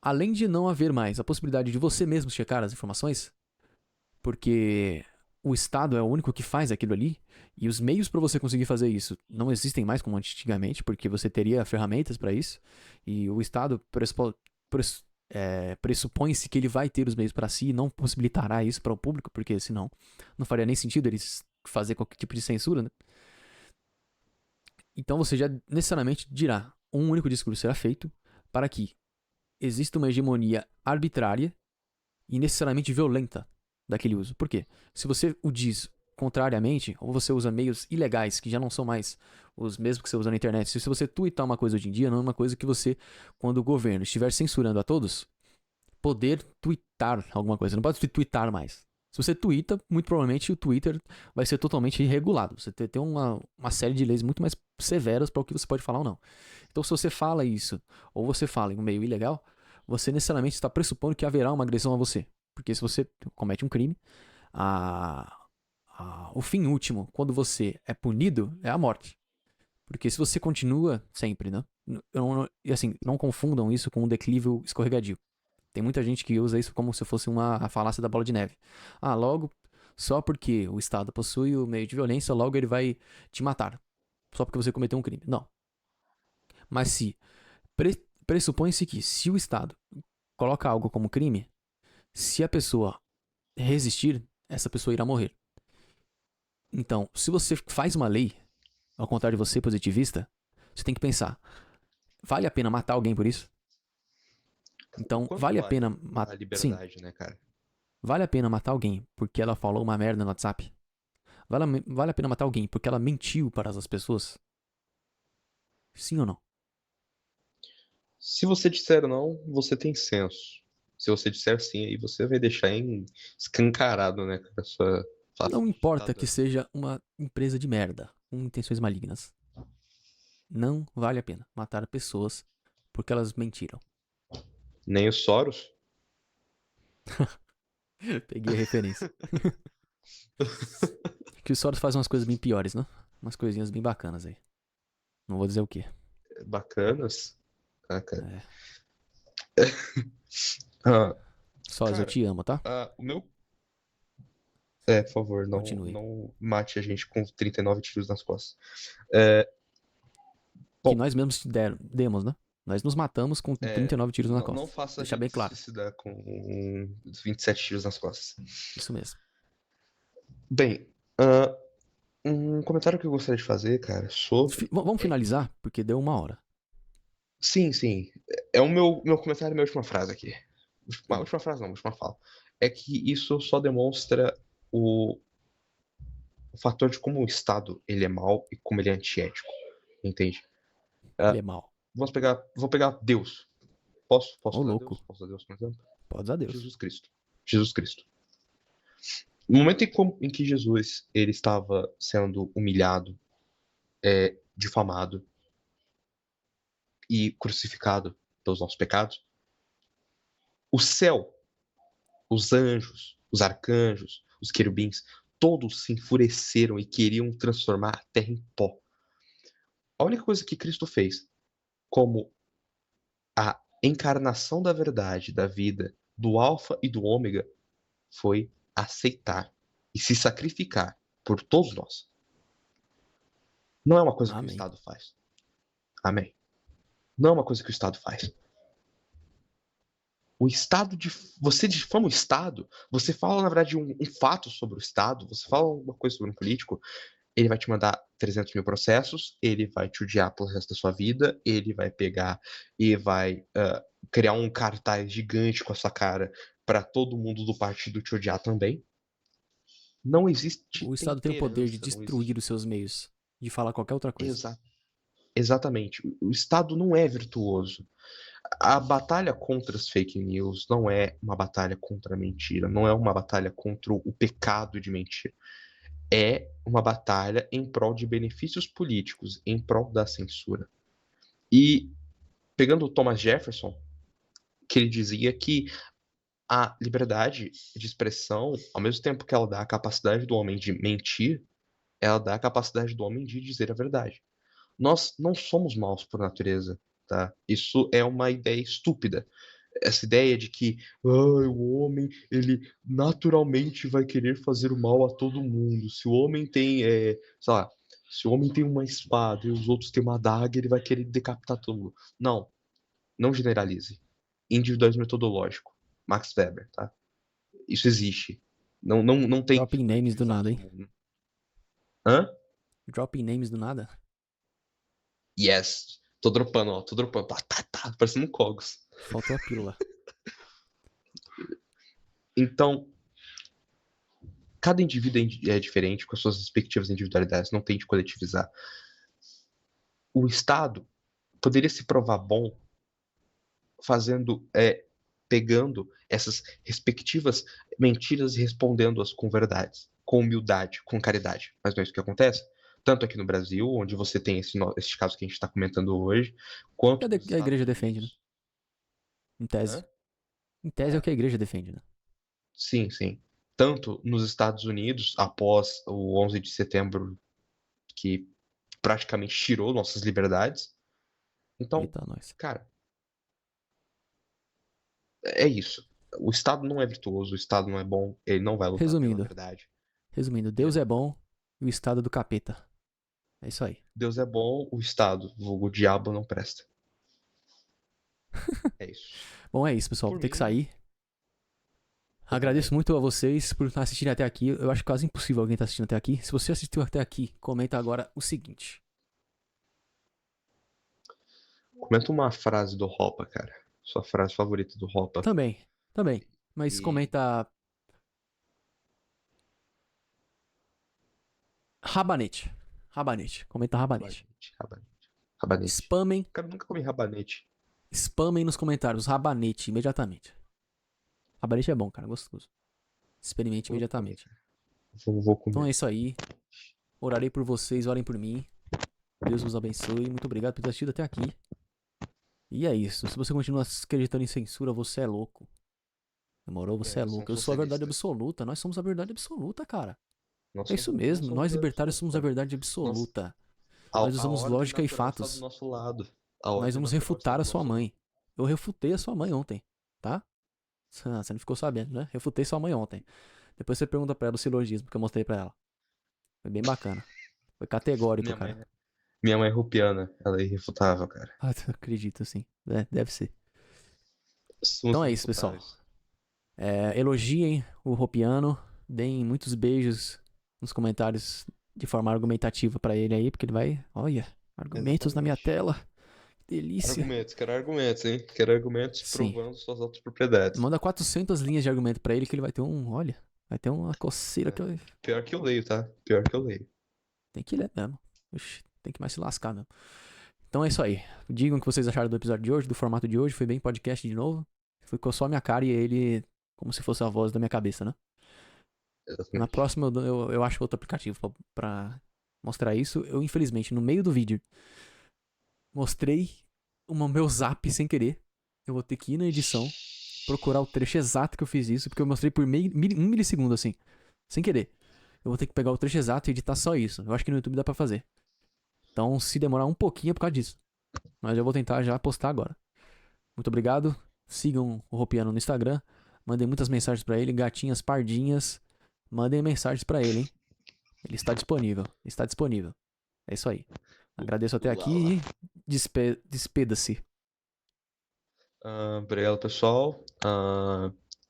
além de não haver mais a possibilidade de você mesmo checar as informações, porque o Estado é o único que faz aquilo ali, e os meios para você conseguir fazer isso não existem mais como antigamente, porque você teria ferramentas para isso, e o Estado pressupõe-se que ele vai ter os meios para si e não possibilitará isso para o público, porque senão não faria nem sentido eles fazer qualquer tipo de censura, né? Então você já necessariamente dirá, um único discurso será feito para que exista uma hegemonia arbitrária e necessariamente violenta daquele uso. Por quê? Se você o diz contrariamente, ou você usa meios ilegais, que já não são mais os mesmos que você usa na internet, se você tweetar uma coisa hoje em dia, não é uma coisa que você, quando o governo estiver censurando a todos, poder tweetar alguma coisa. Não pode tweetar mais. Se você twitta, muito provavelmente o Twitter vai ser totalmente irregulado. Você tem uma série de leis muito mais severas para o que você pode falar ou não. Então, se você fala isso, ou você fala em um meio ilegal, você necessariamente está pressupondo que haverá uma agressão a você. Porque se você comete um crime, o fim último, quando você é punido, é a morte. Porque se você continua sempre, né? E assim, não confundam isso com um declívio escorregadio. Tem muita gente que usa isso como se fosse a falácia da bola de neve. Logo, Só porque o Estado possui o meio de violência, logo ele vai te matar. Só porque você cometeu um crime. Não. Mas se pressupõe-se que se o Estado coloca algo como crime, se a pessoa resistir, essa pessoa irá morrer. Então, se você faz uma lei, ao contrário de você, positivista, você tem que pensar: vale a pena matar alguém por isso? O Então, quanto vale a pena vale matar. a Sim, liberdade, né, cara? vale a pena matar alguém porque ela falou uma merda no WhatsApp? Vale a pena matar alguém porque ela mentiu para as pessoas? Sim ou não? Se você disser não, você tem senso. Se você disser sim, aí você vai deixar escancarado, né, cara, a sua face Não de importa que ditador. seja uma empresa de merda, com intenções malignas. Não vale a pena matar pessoas porque elas mentiram. Nem os Soros. Peguei a referência. Que o Soros faz umas coisas bem piores, né? Umas coisinhas bem bacanas aí. Não vou dizer o quê. Bacanas. Ah, cara. É. Ah, Soros, eu cara, te amo, tá? o meu. É, por favor, não, Continue. não mate a gente com 39 tiros nas costas. É, Que bom, nós mesmos demos, né? Nós nos matamos com 39 tiros na não costa. faça a Deixar bem gente se claro. suicidar com 27 tiros nas costas. Isso mesmo. Bem, um comentário que eu gostaria de fazer, cara, sobre. Vamos É que. finalizar, porque deu 1 hora. Sim, sim. É o meu comentário, minha última frase aqui. Uma Hum. última frase, não, última fala. É que isso só demonstra o fator de como o Estado ele é mau e como ele é antiético. Entende? Ele Ah, é mau. vou pegar Deus. Posso Ô, usar louco. Deus? Posso usar Deus, por exemplo? Pode a Deus. Jesus Cristo. Jesus Cristo. No momento em que Jesus ele estava sendo humilhado, difamado e crucificado pelos nossos pecados, o céu, os anjos, os arcanjos, os querubins, todos se enfureceram e queriam transformar a terra em pó. A única coisa que Cristo fez, como a encarnação da verdade, da vida, do Alfa e do Ômega, foi aceitar e se sacrificar por todos nós. Não é uma coisa que o Amém. Estado faz. Amém. Não é uma coisa que o Estado faz. O Estado de. Você difama o Estado, você fala, na verdade, um fato sobre o Estado, você fala alguma coisa sobre um político, ele vai te mandar 300 mil processos, ele vai te odiar pelo resto da sua vida, ele vai pegar e vai criar um cartaz gigante com a sua cara para todo mundo do partido te odiar também. Não existe O Estado tem o poder de temperança, não destruir existe. os seus meios. De falar qualquer outra coisa. Exa Exatamente. O Estado não é virtuoso. A batalha contra as fake news não é uma batalha contra a mentira, não é uma batalha contra o pecado de mentir. É uma batalha em prol de benefícios políticos, em prol da censura. E pegando o Thomas Jefferson, que ele dizia que a liberdade de expressão, ao mesmo tempo que ela dá a capacidade do homem de mentir, ela dá a capacidade do homem de dizer a verdade. Nós não somos maus por natureza, tá? Isso é uma ideia estúpida. Essa ideia de que o homem ele naturalmente vai querer fazer o mal a todo mundo. Se o homem tem, sei lá, se o homem tem uma espada e os outros têm uma adaga, ele vai querer decapitar todo mundo. Não, não generalize. Individualismo metodológico. Max Weber, tá? Isso existe. Não tem que Dropping names do coletivizar nada, todo hein? mundo. Hã? Dropping names do nada. Yes. Tô dropando, ó. Tô dropando. Tá, parecendo um Cogos. Faltou a pílula. Então, cada indivíduo é diferente, com as suas respectivas individualidades, não tente coletivizar. O Estado poderia se provar bom fazendo, pegando essas respectivas mentiras e respondendo-as com verdades, com humildade, com caridade. Mas não é isso que acontece? Tanto aqui no Brasil, onde você tem esse caso que a gente está comentando hoje, Que quanto nos a Estados igreja defende, né? Unidos. Em tese. Hã? Em tese é o É, que a igreja defende, né? sim, sim. Tanto nos Estados Unidos, após o 11 de setembro, que praticamente tirou nossas liberdades. Então, Eita, nós. cara, é isso. O Estado não é virtuoso, o Estado não é bom, ele não vai lutar pela Resumindo, verdade. Resumindo, Deus é bom e o estado do capeta. É isso aí. Deus é bom, o Estado, vulgo diabo, não presta. É isso. Bom, é isso, pessoal. Vou Por ter que mim, sair. eu também. Agradeço muito a vocês por assistirem até aqui. Eu acho quase impossível alguém estar assistindo até aqui. Se você assistiu até aqui, comenta agora o seguinte. Comenta uma frase do Hopa, cara. Sua frase favorita do Hopa. Também. Mas E comenta rabanete. Rabanete. Comenta rabanete. rabanete, rabanete, rabanete. Spamem, Cara, eu nunca comi rabanete. spamem nos comentários. Rabanete, imediatamente. Rabanete é bom, cara. Gostoso. Experimente Eu nunca comi, imediatamente. cara. Vou Então é comer. isso aí. Orarei por vocês, orem por mim. Deus vos abençoe. Muito obrigado por ter assistido até aqui. E é isso. Se você continua acreditando em censura, você é louco. Demorou? Você é Você é um louco. Eu sou a verdade socialista. absoluta. Nós somos a verdade absoluta, cara. É isso Não mesmo. somos Nós da libertários somos a absoluta. verdade Nós, absoluta. a, Nós a usamos ordem lógica e natural está do fatos. nosso lado. A Nós ordem vamos natural está refutar a do sua nosso lado. mãe. Eu refutei a sua mãe ontem, tá? Você não ficou sabendo, né? Refutei sua mãe ontem. Depois você pergunta pra ela o silogismo que eu mostrei pra ela. Foi bem bacana. Foi categórico, Minha mãe, cara. minha mãe é rupiana. Ela é irrefutável, cara. Ah, eu acredito, sim. É, deve ser. Somos Então é isso, pessoal. irrefutáveis. Elogiem o Ropiano. Deem muitos beijos nos comentários de forma argumentativa pra ele aí, porque ele vai. Olha, argumentos na minha Exatamente. tela. Que delícia. Quero argumentos, hein? Quero argumentos Sim. provando suas autopropriedades. Manda 400 linhas de argumento pra ele que ele vai ter um. Olha, vai ter uma coceira É. que eu. Pior que eu leio, tá? Pior que eu leio. Tem que ler mesmo. Oxi, tem que mais se lascar mesmo. Então é isso aí. Digam o que vocês acharam do episódio de hoje, do formato de hoje. Foi bem podcast de novo. Ficou só a minha cara e ele como se fosse a voz da minha cabeça, né? Na Exatamente. próxima eu acho outro aplicativo pra mostrar isso. Eu, infelizmente, no meio do vídeo, mostrei o meu zap sem querer. Eu vou ter que ir na edição, procurar o trecho exato que eu fiz isso, porque eu mostrei por um milissegundo, assim, sem querer. Eu vou ter que pegar o trecho exato e editar só isso. Eu acho que no YouTube dá pra fazer. Então, se demorar um pouquinho é por causa disso. Mas eu vou tentar já postar agora. Muito obrigado. Sigam o Ropiano no Instagram. Mandem muitas mensagens pra ele, gatinhas pardinhas. Mandem mensagens pra ele, hein? Ele está disponível. Está disponível. É isso aí. Agradeço até aqui Lala. e despeda-se. Obrigado, pessoal.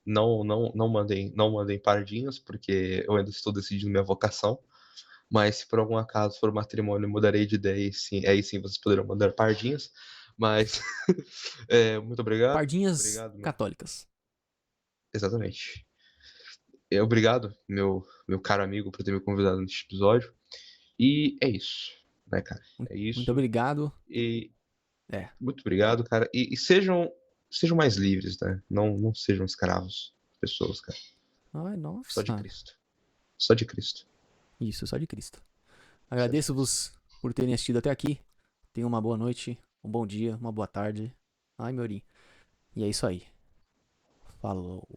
Não mandem pardinhos, porque eu ainda estou decidindo minha vocação. Mas se por algum acaso for matrimônio, eu mudarei de ideia e sim, aí sim vocês poderão mandar pardinhos. Mas muito obrigado. Pardinhas Obrigado, meu. católicas. Exatamente. Obrigado, meu caro amigo, por ter me convidado neste episódio. E é isso, né, cara? É Muito isso. obrigado. E É. muito obrigado, cara. E sejam mais livres, né? Não sejam escravos de pessoas, cara. Ai, Só de nossa. Cristo. Só de Cristo. Isso, só de Cristo. Só de Cristo. Agradeço-vos por terem assistido até aqui. Tenham uma boa noite, um bom dia, uma boa tarde. Ai, meu. E é isso aí. Falou.